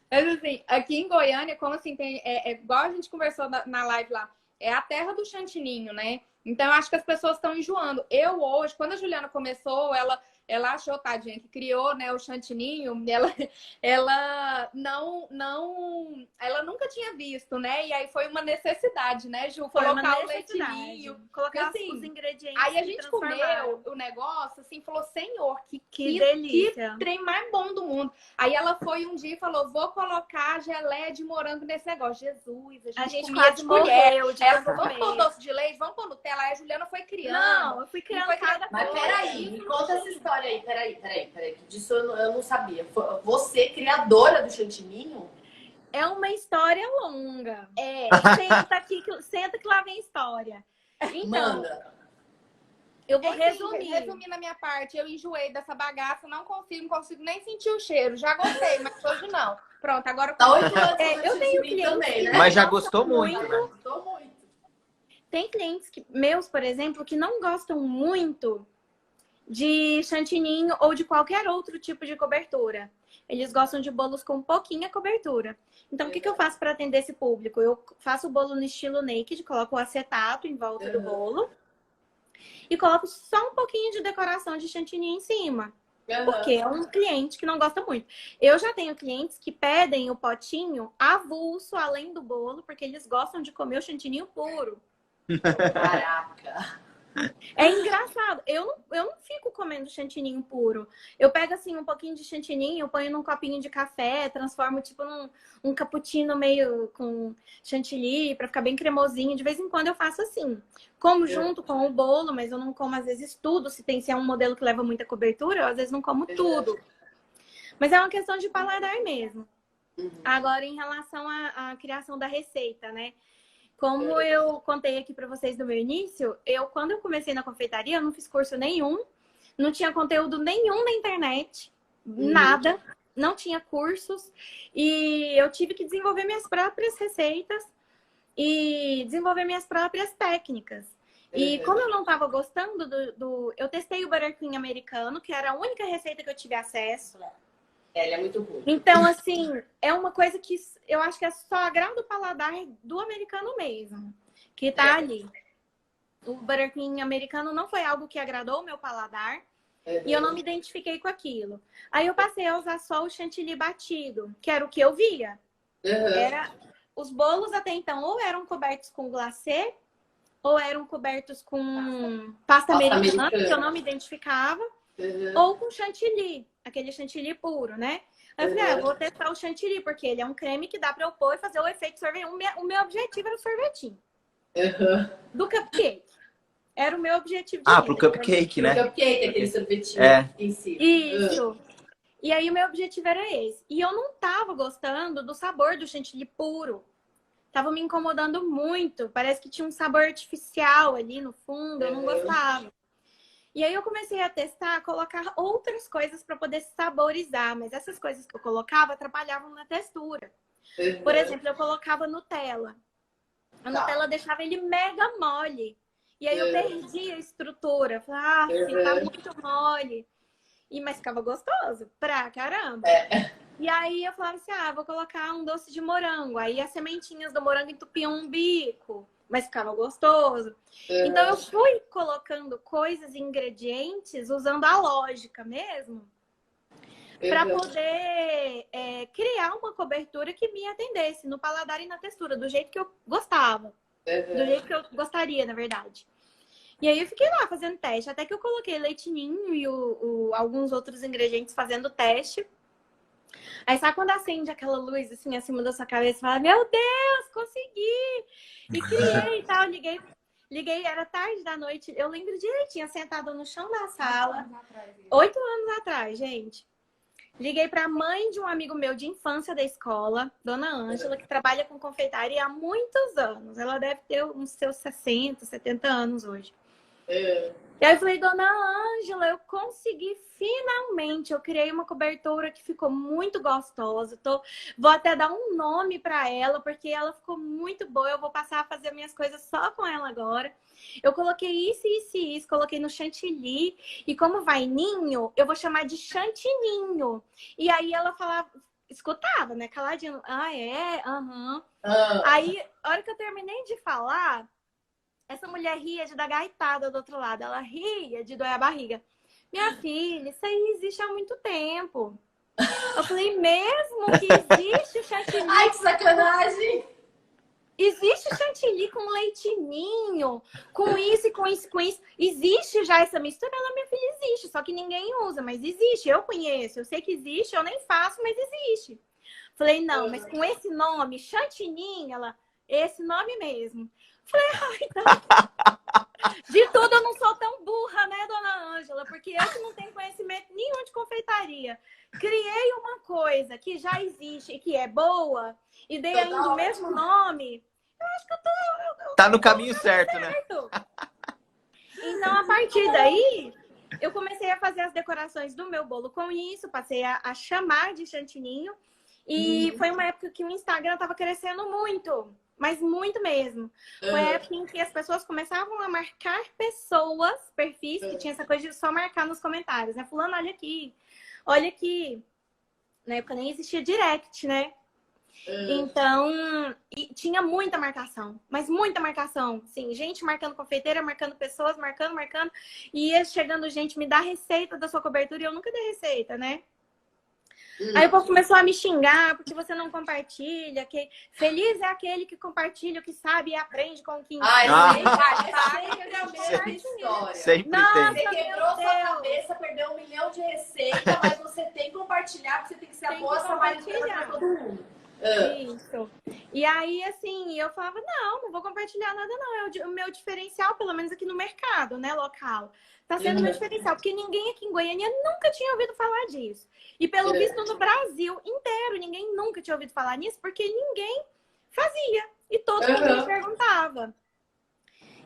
Mas assim, aqui em Goiânia, como assim, igual a gente conversou na live lá, é a terra do chantininho, né? Então, eu acho que as pessoas estão enjoando. Eu hoje, quando a Juliana começou, ela achou, tadinha, que criou, né, o chantininho, ela nunca tinha visto, né? E aí foi uma necessidade, né, Ju? Colocar o leitinho. Colocar assim, os ingredientes. Aí a gente comeu o negócio, assim, falou, Senhor, que delícia. que trem mais bom do mundo. Aí ela foi um dia e falou, vou colocar geleia de morango nesse negócio. Jesus, a gente comia quase de colher. morreu de Ela tanto falou, vamos pôr comer. doce de leite, vamos pôr Nutella. Aí a Juliana foi criando. Não, eu fui criando cada Mas coisa. peraí, me conta essa história aí, peraí. Disso eu não sabia. Você, criadora do chantininho? É uma história longa. Senta que lá vem história. Então, Manda. eu vou Enfim, resumir. resumir na minha parte, eu enjoei dessa bagaça, não consigo nem sentir o cheiro. Já gostei, mas hoje não. Pronto, agora... Tá 8 anos eu tenho clientes também, né? Mas já gostou muito. Gostou muito. Tem clientes meus, por exemplo, que não gostam muito de chantininho ou de qualquer outro tipo de cobertura. Eles gostam de bolos com pouquinha cobertura. Então, o que eu faço para atender esse público? Eu faço o bolo no estilo naked, coloco o acetato em volta do bolo e coloco só um pouquinho de decoração de chantininho em cima. Porque é um cliente que não gosta muito. Eu já tenho clientes que pedem o potinho avulso além do bolo, porque eles gostam de comer o chantininho puro. Caraca. É engraçado. Eu não fico comendo chantininho puro. Eu pego assim um pouquinho de chantininho, ponho num copinho de café, transformo tipo num cappuccino meio com chantilly para ficar bem cremosinho. De vez em quando eu faço assim. Como junto com o bolo, mas eu não como às vezes tudo. Se é um modelo que leva muita cobertura, eu às vezes não como tudo. Mas é uma questão de paladar mesmo. Agora, em relação à criação da receita, né? Como eu contei aqui para vocês no meu início, quando eu comecei na confeitaria, eu não fiz curso nenhum. Não tinha conteúdo nenhum na internet, nada, não tinha cursos. E eu tive que desenvolver minhas próprias receitas e desenvolver minhas próprias técnicas. E como eu não estava gostando eu testei o Buttercream americano, que era a única receita que eu tive acesso. Ele é muito ruim. Então, assim, é uma coisa que eu acho que é só agrada o paladar do americano mesmo, que tá ali. O Buttercream americano não foi algo que agradou o meu paladar e eu não me identifiquei com aquilo. Aí eu passei a usar só o chantilly batido, que era o que eu via. Os bolos até então ou eram cobertos com glacê ou eram cobertos com pasta americana, que eu não me identificava, ou com chantilly, aquele chantilly puro, né? Aí eu falei, eu vou testar o chantilly, porque ele é um creme que dá pra eu pôr e fazer o efeito sorvete. O meu objetivo era o sorvetinho. Do cupcake. Era o meu objetivo de vida. Pro cupcake, né? O cupcake, aquele sorvetinho em si. Isso. E aí o meu objetivo era esse. E eu não tava gostando do sabor do chantilly puro. Tava me incomodando muito. Parece que tinha um sabor artificial ali no fundo. Eu não gostava. E aí eu comecei a testar, colocar outras coisas para poder saborizar. Mas essas coisas que eu colocava atrapalhavam na textura. Por exemplo, eu colocava Nutella. A Nutella deixava ele mega mole. E aí eu perdi a estrutura. Falei, tá muito mole. Mas ficava gostoso pra caramba. E aí eu falava assim, vou colocar um doce de morango. Aí as sementinhas do morango entupiam um bico. Mas ficava gostoso. Então eu fui colocando coisas e ingredientes usando a lógica mesmo. Para poder criar uma cobertura que me atendesse no paladar e na textura, do jeito que eu gostava. Do jeito que eu gostaria, na verdade. E aí eu fiquei lá fazendo teste, até que eu coloquei leite ninho e alguns outros ingredientes fazendo teste. Aí sabe quando acende aquela luz assim acima da sua cabeça e fala, meu Deus, consegui! E criei e tal, liguei, era tarde da noite, eu lembro direitinho, sentada no chão da sala, 8 anos atrás, gente. Liguei para a mãe de um amigo meu de infância da escola, Dona Ângela, que trabalha com confeitaria há muitos anos. Ela deve ter uns seus 60, 70 anos hoje. E aí eu falei, Dona Ângela, eu consegui finalmente. Eu criei uma cobertura que ficou muito gostosa. Vou até dar um nome para ela, porque ela ficou muito boa. Eu vou passar a fazer minhas coisas só com ela agora. Eu coloquei isso, coloquei no chantilly. E como vai ninho, eu vou chamar de chantininho. E aí ela falava, escutava, né? Caladinho. Aí, a hora que eu terminei de falar, essa mulher ria de dar gaitada do outro lado. Ela ria de doer a barriga. Minha filha, isso aí existe há muito tempo. Eu falei, mesmo que existe o chantilly... Ai, que sacanagem! Existe o chantilly com leite ninho, com isso e com isso, com isso. Existe já essa mistura? Ela, minha filha, existe. Só que ninguém usa, mas existe. Eu conheço, eu sei que existe, eu nem faço, mas existe. Falei, não, mas com esse nome, chantininho, ela... Esse nome mesmo. Falei, então... De tudo eu não sou tão burra, né, Dona Ângela? Porque eu que não tenho conhecimento nenhum de confeitaria. Criei uma coisa que já existe e que é boa e dei ainda o mesmo nome. Eu acho que eu tô... Tá no caminho certo, né? Então, a partir daí, eu comecei a fazer as decorações do meu bolo com isso. Passei a chamar de chantininho. E foi uma época que o Instagram tava crescendo muito. Mas muito mesmo. Foi a época em que as pessoas começavam a marcar pessoas, perfis, que tinha essa coisa de só marcar nos comentários, né? Fulano, olha aqui. Olha aqui. Na época nem existia direct, né? Então, tinha muita marcação. Mas muita marcação. Sim, gente marcando confeiteira, marcando pessoas, marcando. E ia chegando gente, me dá receita da sua cobertura. E eu nunca dei receita, né? Aí o povo começou a me xingar porque você não compartilha. Que feliz é aquele que compartilha, o que sabe e aprende com quem sempre a mesma história. Sempre Nossa, tem. Você quebrou sua cabeça, perdeu 1 milhão de receitas, mas você tem que compartilhar, porque você tem que ser a boa samaritana para todo mundo. Isso. E aí, assim, eu falava, não vou compartilhar nada, não. É o meu diferencial, pelo menos aqui no mercado, né, local. Tá sendo meu diferencial, porque ninguém aqui em Goiânia nunca tinha ouvido falar disso. E pelo visto no Brasil inteiro, ninguém nunca tinha ouvido falar nisso, porque ninguém fazia. E todo mundo me perguntava.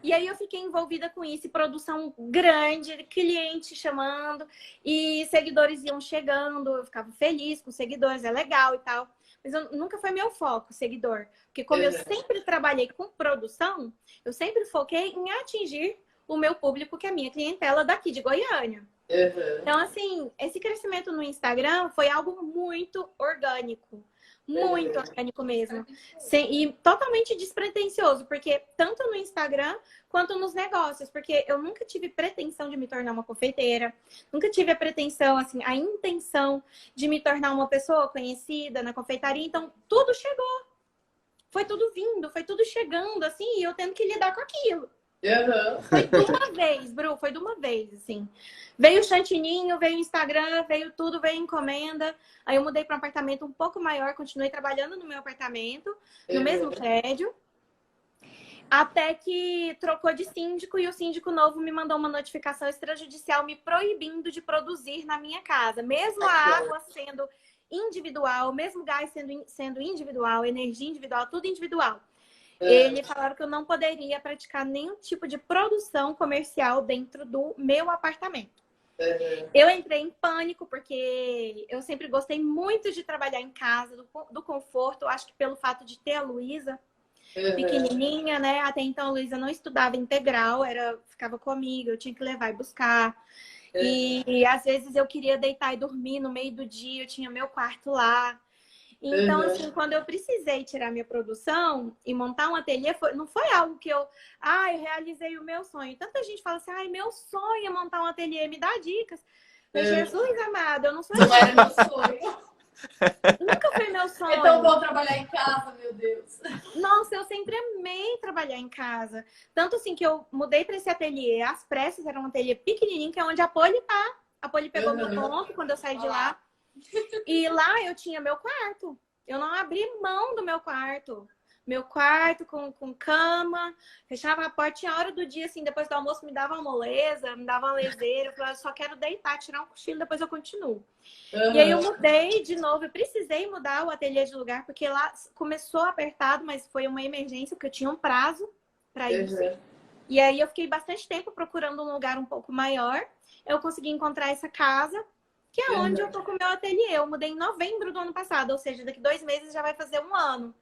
E aí eu fiquei envolvida com isso, e produção grande, cliente chamando, e seguidores iam chegando, eu ficava feliz com seguidores, é legal e tal. Mas nunca foi meu foco, seguidor. Porque como eu sempre trabalhei com produção, eu sempre foquei em atingir o meu público, que é a minha clientela daqui de Goiânia. Então, assim, esse crescimento no Instagram foi algo muito orgânico. Muito orgânico mesmo. E totalmente despretensioso, porque tanto no Instagram quanto nos negócios, porque eu nunca tive pretensão de me tornar uma confeiteira, nunca tive a pretensão, assim, a intenção de me tornar uma pessoa conhecida na confeitaria, então tudo chegou. Foi tudo vindo, foi tudo chegando, assim, e eu tendo que lidar com aquilo. Foi de uma vez, Bru, foi de uma vez, assim. Veio o chantininho, veio o Instagram, veio tudo, veio encomenda. Aí eu mudei para um apartamento um pouco maior, continuei trabalhando no meu apartamento, no mesmo prédio. Até que trocou de síndico e o síndico novo me mandou uma notificação extrajudicial me proibindo de produzir na minha casa. Mesmo a água sendo individual, mesmo o gás sendo individual, energia individual, tudo individual. Eles falaram que eu não poderia praticar nenhum tipo de produção comercial dentro do meu apartamento. Eu entrei em pânico, porque eu sempre gostei muito de trabalhar em casa, do conforto. Eu acho que pelo fato de ter a Luísa pequenininha, né? Até então a Luísa não estudava integral, ficava comigo, eu tinha que levar e buscar. E às vezes eu queria deitar e dormir no meio do dia, eu tinha meu quarto lá. Então, assim, quando eu precisei tirar minha produção e montar um ateliê, não foi algo que eu realizei o meu sonho. Tanta gente fala assim, meu sonho é montar um ateliê, me dá dicas. Mas, Jesus amado, eu não sou Não era meu sonho. Nunca foi meu sonho. É tão bom trabalhar em casa, meu Deus. Nossa, eu sempre amei trabalhar em casa. Tanto assim que eu mudei para esse ateliê. As pressas era um ateliê pequenininho, que é onde a Poli tá. A Poli pegou meu ponto quando eu saí de lá. E lá eu tinha meu quarto. Eu não abri mão do meu quarto. Meu quarto com cama. Fechava a porta. Tinha a hora do dia, assim, depois do almoço me dava uma moleza, me dava uma leseira. Eu falava, só quero deitar, tirar um cochilo, depois eu continuo. E aí eu mudei de novo. Eu precisei mudar o ateliê de lugar, porque lá começou apertado, mas foi uma emergência, porque eu tinha um prazo para isso. E aí eu fiquei bastante tempo procurando um lugar um pouco maior. Eu consegui encontrar essa casa, que é onde eu tô com o meu ateliê. Eu mudei em novembro do ano passado, ou seja, daqui 2 meses já vai fazer 1 ano.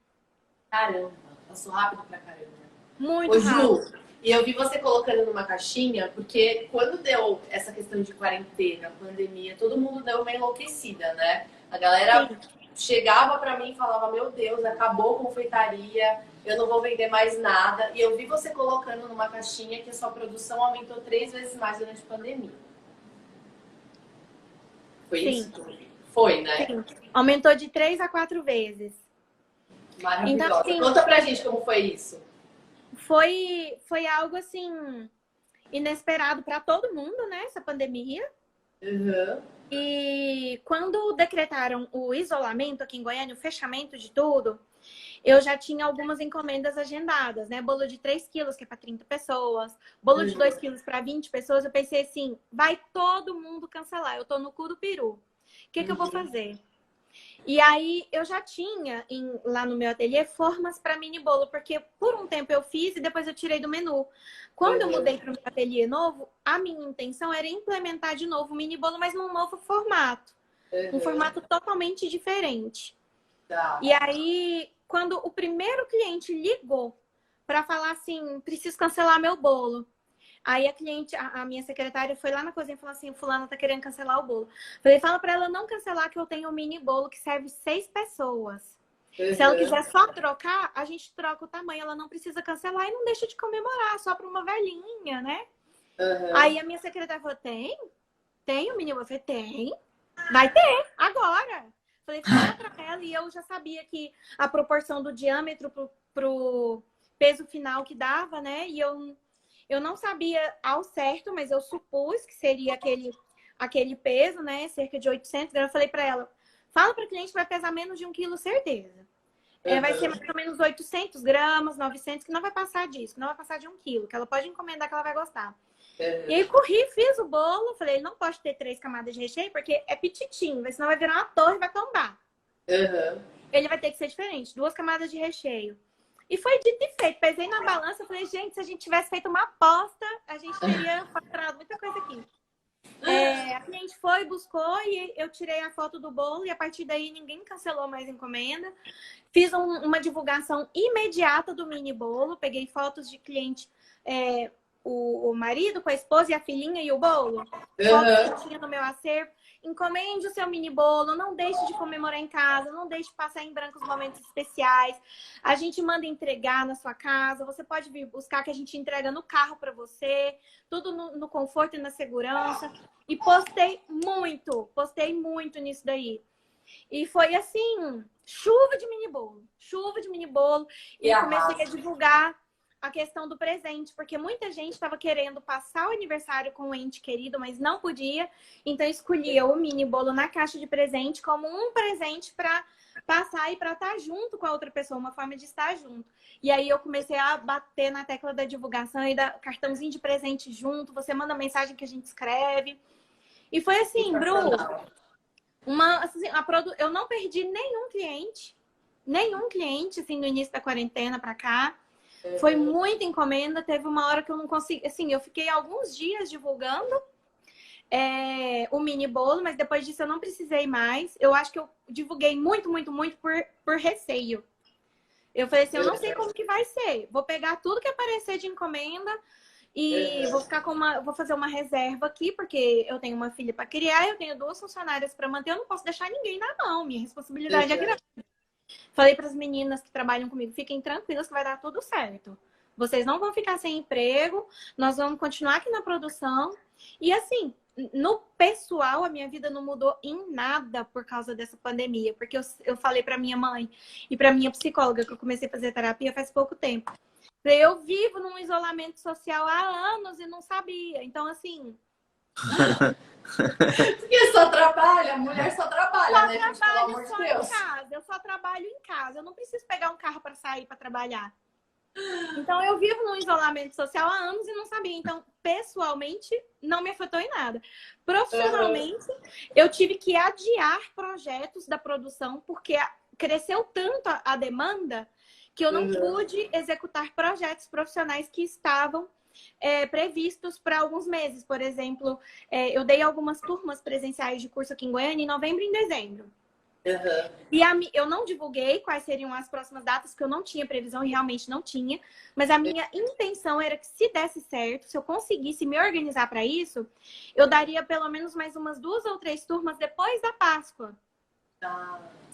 Caramba, passou rápido pra caramba. Muito rápido. Ju, e eu vi você colocando numa caixinha, porque quando deu essa questão de quarentena, pandemia, todo mundo deu uma enlouquecida, né? A galera chegava pra mim e falava, meu Deus, acabou a confeitaria, eu não vou vender mais nada. E eu vi você colocando numa caixinha que a sua produção aumentou 3 vezes mais durante a pandemia. Foi isso? Foi, né? Sim. Aumentou de 3 a 4 vezes. Maravilhosa. Então, assim, conta pra gente como foi isso. Foi algo, assim, inesperado para todo mundo, né? Essa pandemia. E quando decretaram o isolamento aqui em Goiânia, o fechamento de tudo, eu já tinha algumas encomendas agendadas, né? Bolo de 3 quilos, que é para 30 pessoas. Bolo de 2 quilos para 20 pessoas. Eu pensei assim, vai todo mundo cancelar. Eu tô no cu do peru. O que eu vou fazer? E aí, eu já tinha lá no meu ateliê formas para mini bolo, porque por um tempo eu fiz e depois eu tirei do menu. Quando eu mudei para o meu ateliê novo, a minha intenção era implementar de novo o mini bolo, mas num novo formato. Um formato totalmente diferente. E aí, quando o primeiro cliente ligou para falar assim, preciso cancelar meu bolo. Aí a minha secretária foi lá na cozinha e falou assim, fulana tá querendo cancelar o bolo. Falei, fala pra ela não cancelar, que eu tenho um mini bolo que serve 6 pessoas. Se ela quiser só trocar, a gente troca o tamanho. Ela não precisa cancelar e não deixa de comemorar, só pra uma velhinha, né? Aí a minha secretária falou, tem o mini bolo? Eu falei, tem. Vai ter, agora. Falei, fala pra ela. E eu já sabia que a proporção do diâmetro pro peso final que dava, né? E eu não sabia ao certo, mas eu supus que seria aquele peso, né? Cerca de 800 gramas. Eu falei para ela, fala para o cliente que vai pesar menos de 1 quilo, certeza. Vai ser mais ou menos 800 gramas, 900, que não vai passar disso, que não vai passar de 1 quilo, que ela pode encomendar que ela vai gostar. E aí corri, fiz o bolo. Falei, ele não pode ter 3 camadas de recheio, porque é petitinho, senão vai virar uma torre e vai tombar. Ele vai ter que ser diferente, 2 camadas de recheio. E foi dito e feito. Pesei na balança, falei, gente, se a gente tivesse feito uma aposta, a gente teria faturado muita coisa aqui. A cliente foi, buscou e eu tirei a foto do bolo e a partir daí ninguém cancelou mais encomenda. Fiz uma divulgação imediata do mini bolo, peguei fotos de cliente, o marido com a esposa e a filhinha e o bolo. Fotos que tinha no meu acervo. Encomende o seu mini bolo, não deixe de comemorar em casa, não deixe de passar em branco os momentos especiais. A gente manda entregar na sua casa, você pode vir buscar que a gente entrega no carro para você, tudo no conforto e na segurança. E postei muito nisso daí. E foi assim, chuva de mini bolo. E eu comecei a divulgar a questão do presente, porque muita gente estava querendo passar o aniversário com um ente querido, mas não podia. Então, escolhia o mini bolo na caixa de presente como um presente para passar e para estar junto com a outra pessoa, uma forma de estar junto. E aí eu comecei a bater na tecla da divulgação e da cartãozinho de presente junto. Você manda mensagem que a gente escreve. E foi assim, Bru, eu não perdi nenhum cliente assim, no início da quarentena para cá. Foi muita encomenda, teve uma hora que eu não consegui, assim, eu fiquei alguns dias divulgando o mini bolo, mas depois disso eu não precisei mais. Eu acho que eu divulguei muito por receio. Eu falei assim, eu não sei como que vai ser. Vou pegar tudo que aparecer de encomenda e vou ficar vou fazer uma reserva aqui, porque eu tenho uma filha para criar, eu tenho 2 funcionárias para manter, eu não posso deixar ninguém na mão, minha responsabilidade é grande. Falei para as meninas que trabalham comigo, fiquem tranquilas que vai dar tudo certo. Vocês não vão ficar sem emprego, nós vamos continuar aqui na produção. E assim, no pessoal, a minha vida não mudou em nada por causa dessa pandemia. Porque eu falei para minha mãe e para minha psicóloga, que eu comecei a fazer terapia faz pouco tempo. Eu vivo num isolamento social há anos e não sabia. Então, assim... Porque só trabalha, mulher só trabalha, né, gente? Pelo amor de Deus. Eu só trabalho em casa. Eu não preciso pegar um carro para sair para trabalhar. Então, eu vivo num isolamento social há anos e não sabia. Então, pessoalmente, não me afetou em nada. Profissionalmente, eu tive que adiar projetos da produção porque cresceu tanto a demanda que eu não pude executar projetos profissionais que estavam previstos para alguns meses. Por exemplo, eu dei algumas turmas presenciais de curso aqui em Goiânia em novembro e em dezembro. E eu não divulguei quais seriam as próximas datas, que eu não tinha previsão e realmente não tinha. Mas a minha intenção era que, se desse certo, se eu conseguisse me organizar para isso, eu daria pelo menos mais umas 2 ou 3 turmas depois da Páscoa.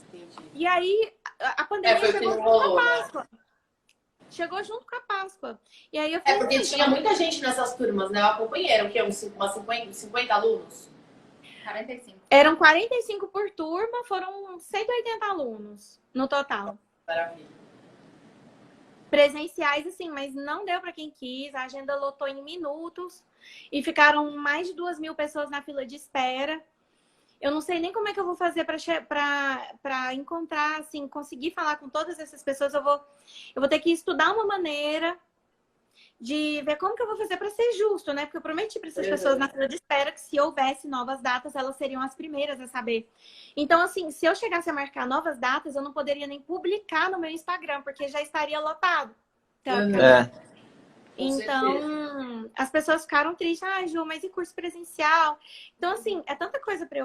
Entendi. E aí, a pandemia chegou junto com a Páscoa. Chegou junto com a Páscoa. E aí eu falei, porque tinha muita gente nessas turmas, né? Eu acompanhei, eram o quê? Umas 50 alunos? 45. Eram 45 por turma, foram 180 alunos no total. Maravilha. Presenciais, assim, mas não deu para quem quis. A agenda lotou em minutos e ficaram mais de 2.000 pessoas na fila de espera. Eu não sei nem como é que eu vou fazer para encontrar, assim, conseguir falar com todas essas pessoas. Eu vou ter que estudar uma maneira de ver como que eu vou fazer para ser justo, né? Porque eu prometi para essas pessoas na fila de espera que, se houvesse novas datas, elas seriam as primeiras a saber. Então, assim, se eu chegasse a marcar novas datas, eu não poderia nem publicar no meu Instagram, porque já estaria lotado. Então, as pessoas ficaram tristes. Ah, Ju, mas e curso presencial? Então, assim, é tanta coisa para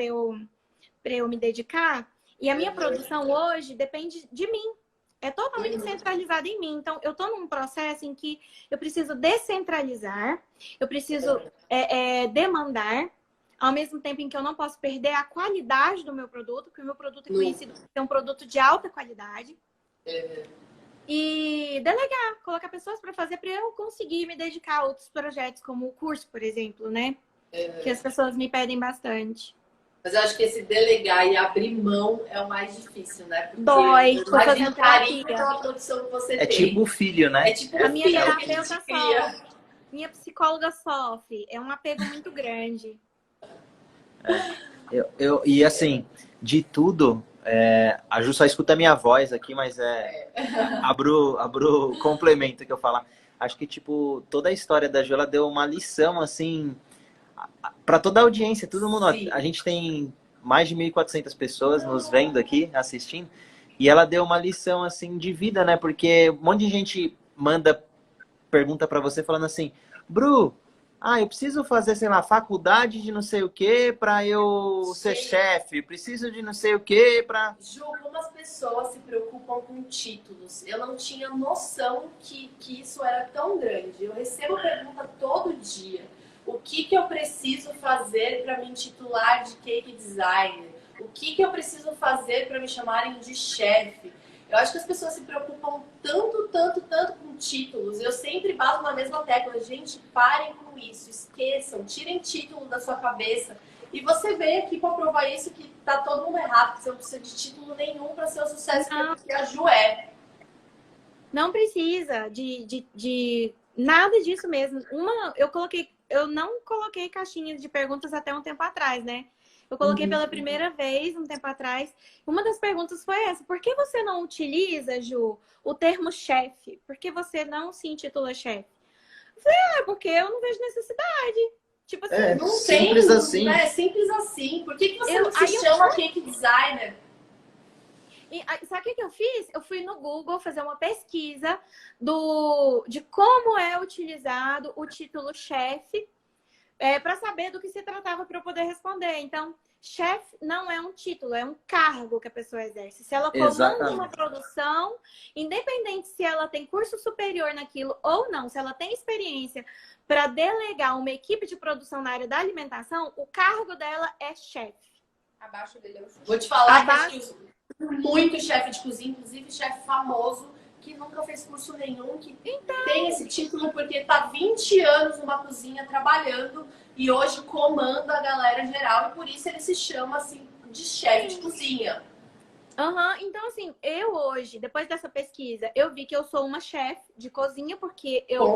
eu me dedicar. E a minha produção hoje depende de mim. É totalmente centralizada em mim. Então, eu estou num processo em que eu preciso descentralizar, eu preciso demandar, ao mesmo tempo em que eu não posso perder a qualidade do meu produto, porque o meu produto é conhecido por ser um produto de alta qualidade. E delegar, colocar pessoas para fazer, para eu conseguir me dedicar a outros projetos, como o curso, por exemplo, né? Que as pessoas me pedem bastante. Mas eu acho que esse delegar e abrir mão é o mais difícil, né? Porque dói, tô fazendo carinho terapia. pela produção que você tem. É tipo o filho, né? É tipo A minha filho que a terapeuta gente cria. sofre, minha psicóloga sofre. É um apego muito grande. E assim, de tudo, a Ju só escuta a minha voz aqui, mas abro complemento que eu falar. Acho que, tipo, toda a história da Ju, ela deu uma lição, assim, para toda a audiência, todo mundo. Sim. A gente tem mais de 1.400 pessoas nos vendo aqui, assistindo. E ela deu uma lição, assim, de vida, né? Porque um monte de gente manda pergunta pra você falando assim, Bru, eu preciso fazer, sei lá, faculdade de não sei o quê pra eu ser Gente. chefe. Preciso de não sei o quê pra... Ju, como as pessoas se preocupam com títulos. Eu não tinha noção que isso era tão grande. Eu recebo pergunta todo dia. O que eu preciso fazer para me intitular de cake designer? O que eu preciso fazer para me chamarem de chefe? Eu acho que as pessoas se preocupam tanto com títulos. Eu sempre bato na mesma tecla. Gente, parem com isso. Esqueçam. Tirem título da sua cabeça. E você veio aqui para provar isso, que tá todo mundo errado. Que você não precisa de título nenhum para ser o sucesso que a Ju é. Não precisa de nada disso mesmo. Eu não coloquei caixinhas de perguntas até um tempo atrás, né? Eu coloquei pela primeira vez, um tempo atrás. Uma das perguntas foi essa. Por que você não utiliza, Ju, o termo chefe? Por que você não se intitula chefe? Eu falei, porque eu não vejo necessidade. Tipo assim, Não simples tem, assim. né? Simples assim. Por que você não se chama cake designer? E, sabe o que eu fiz? Eu fui no Google fazer uma pesquisa de como é utilizado o título chefe para saber do que se tratava para eu poder responder. Então, chefe não é um título, é um cargo que a pessoa exerce. Se ela comanda uma produção, independente se ela tem curso superior naquilo ou não, se ela tem experiência para delegar uma equipe de produção na área da alimentação, o cargo dela é chefe. Abaixo dele é o Vou te falar que muito chefe de cozinha, inclusive chefe famoso, que nunca fez curso nenhum, que tem esse título porque tá 20 anos numa cozinha trabalhando e hoje comanda a galera geral e por isso ele se chama assim de chefe de cozinha. Então, assim, eu hoje, depois dessa pesquisa, eu vi que eu sou uma chefe de cozinha porque eu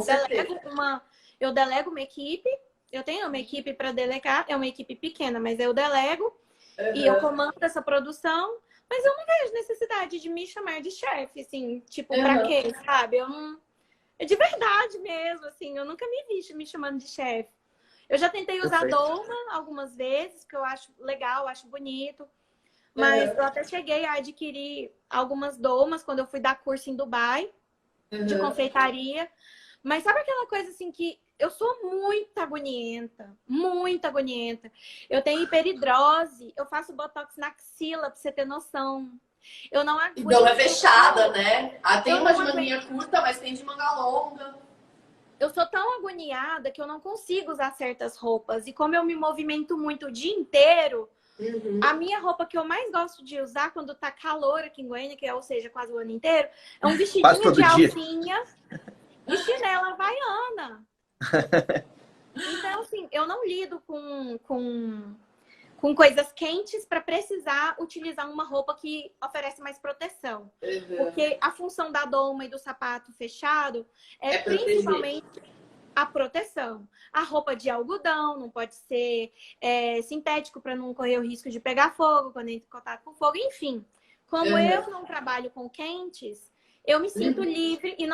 delego uma equipe, eu tenho uma equipe para delegar, é uma equipe pequena, mas eu delego e eu comando essa produção. Mas eu não vejo necessidade de me chamar de chefe, assim, tipo, pra quê, sabe? Eu não... É de verdade mesmo, assim, eu nunca me vi me chamando de chefe. Eu já tentei usar doma algumas vezes, que eu acho legal, acho bonito. Mas eu até cheguei a adquirir algumas domas quando eu fui dar curso em Dubai, de confeitaria. Mas sabe aquela coisa, assim, que eu sou muito agonienta. Eu tenho hiperidrose, eu faço botox na axila, pra você ter noção. Eu não aguento. E doma é fechada, né? Tem uma de manguinha curta, mas tem de manga longa. Eu sou tão agoniada que eu não consigo usar certas roupas. E como eu me movimento muito o dia inteiro, a minha roupa que eu mais gosto de usar quando tá calor aqui em Goiânia, que é, ou seja, quase o ano inteiro, é um vestidinho de alcinha e chinela havaiana. Então, assim, eu não lido com coisas quentes para precisar utilizar uma roupa que oferece mais proteção. Porque a função da doma e do sapato fechado é principalmente a proteção. A roupa de algodão não pode ser sintético para não correr o risco de pegar fogo quando entra em contato com fogo. Enfim, como eu não trabalho com quentes, eu me sinto livre e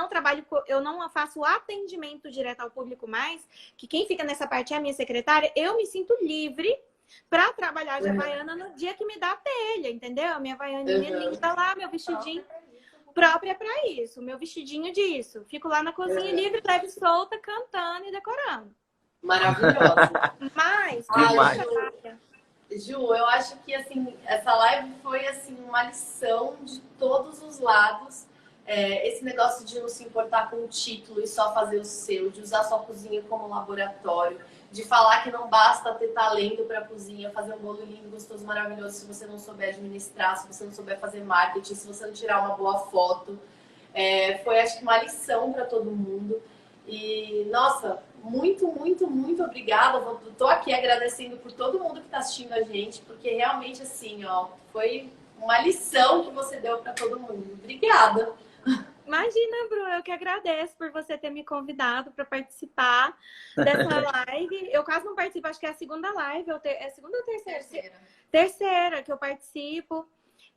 eu não faço atendimento direto ao público mais, que quem fica nessa parte é a minha secretária, eu me sinto livre para trabalhar de havaiana no dia que me dá a telha, entendeu? A minha havaianinha linda lá, meu vestidinho própria para isso, meu vestidinho disso. Fico lá na cozinha livre, leve solta, cantando e decorando. Maravilhosa. Mas, Ju, eu acho que assim, essa live foi assim, uma lição de todos os lados. Esse negócio de não se importar com o título e só fazer o seu, de usar sua cozinha como laboratório, de falar que não basta ter talento para cozinha, fazer um bolo lindo, gostoso, maravilhoso, se você não souber administrar, se você não souber fazer marketing, se você não tirar uma boa foto. Foi, acho que, uma lição para todo mundo. E, nossa, muito obrigada. Tô aqui agradecendo por todo mundo que está assistindo a gente, porque realmente, assim, foi uma lição que você deu para todo mundo. Obrigada. Imagina, Bru, eu que agradeço por você ter me convidado para participar dessa live. Eu quase não participo, acho que é a segunda live. É a segunda ou terceira? Terceira que eu participo.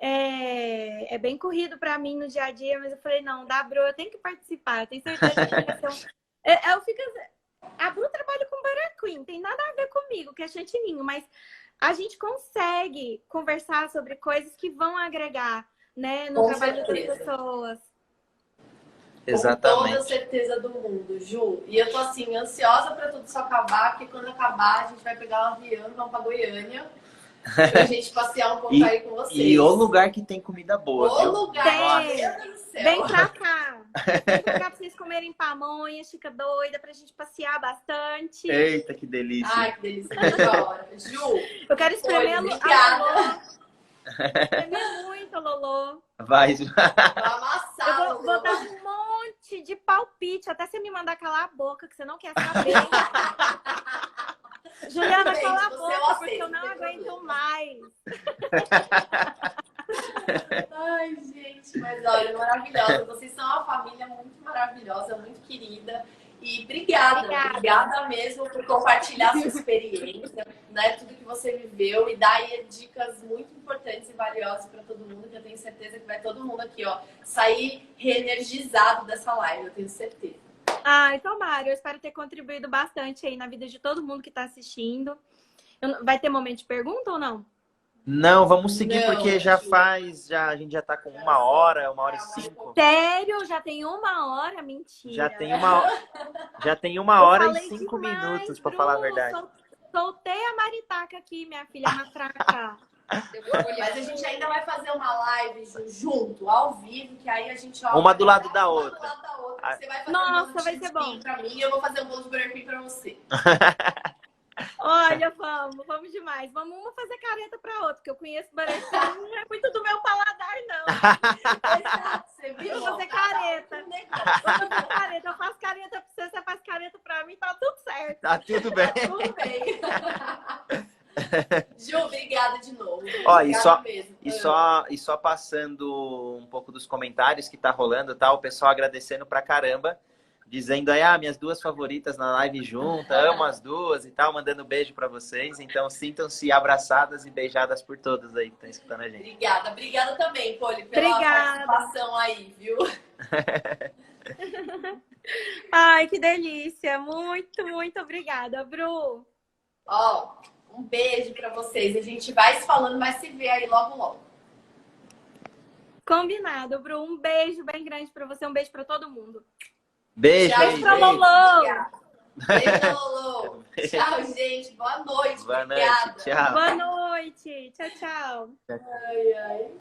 É bem corrido para mim no dia a dia, mas eu falei, não, Bru, eu tenho que participar. Eu tenho certeza que vai ser eu fico... A Bru trabalha com Butter Queen, tem nada a ver comigo, que é chantininho, mas a gente consegue conversar sobre coisas que vão agregar né, no Com trabalho das certeza. pessoas. Com toda Exatamente. certeza do mundo, Ju. E eu tô assim, ansiosa pra tudo isso acabar, porque quando acabar a gente vai pegar um avião, vamos pra Goiânia, pra gente passear um pouco E, aí com vocês. e o lugar que tem comida boa, O viu? lugar, Tem. meu Deus do céu. Vem pra cá. Vem pra cá pra vocês comerem pamonha, chica doida, pra gente passear bastante. Eita, que delícia. Ai, que delícia. Que hora. Ju, Eu quero espremer a obrigada. Lolô. Espremer muito a Lolô. Vai. Vou Eu amassar. vou dar um monte de palpite, até você me mandar calar a boca, que você não quer saber. Juliana, Gente, cala a você boca, eu porque aceito, eu não não tem aguento problema. mais. Ai, gente, mas olha, maravilhosa. Vocês são uma família muito maravilhosa, muito querida. E obrigada mesmo por compartilhar sua experiência, né? Tudo que você viveu e dar aí dicas muito importantes e valiosas para todo mundo, que eu tenho certeza que vai todo mundo aqui, ó, sair reenergizado dessa live, eu tenho certeza. Ai, tomara, eu espero ter contribuído bastante aí na vida de todo mundo que tá assistindo. Vai ter momento de pergunta ou não? Não, vamos seguir, Não, porque a gente já tá com 1 hora e 5. Sério? Já tem 1 hora? Mentira. Já tem uma hora Eu e falei 5 demais, minutos, pra Bru, falar a verdade. Soltei a maritaca aqui, minha filha, matraca. Eu vou olhar. Mas a gente ainda vai fazer uma live junto, ao vivo, que aí a gente... Ó, Uma do lado da uma outra. do lado da outra. Você vai fazer Nossa, um bolo de vai ser bom. cheesecake pra mim e eu vou fazer um bolo de Burger King pra você. Olha, vamos demais. Vamos uma fazer careta pra outra, porque eu conheço Baretinho, não é muito do meu paladar, não. Exato, você viu? Eu vou fazer Cada um careta. tem um negócio. Vou fazer careta. Eu faço careta pra você, você faz careta pra mim, tá tudo certo. Tá tudo bem. Tudo bem. Ju, obrigada de novo. Ó, e Obrigada mesmo. E só passando um pouco dos comentários que tá rolando, tá? O pessoal agradecendo pra caramba, dizendo aí, minhas 2 favoritas na live junta, amo as 2 e tal, mandando beijo pra vocês. Então, sintam-se abraçadas e beijadas por todos aí que estão escutando a gente. Obrigada também, Poli, pela Obrigada. participação aí, viu? Ai, que delícia. Muito, muito obrigada, Bru. Ó, um beijo pra vocês. A gente vai se falando, vai se ver aí logo, logo. Combinado, Bru. Um beijo bem grande pra você, um beijo pra todo mundo. Beijo, Tchau, beijo, pra beijo. Lolô. Obrigada. Beijo, Lolo. Tchau, gente. Boa noite. Boa Obrigada. noite, tchau. Boa noite. Tchau, tchau. Ai, ai.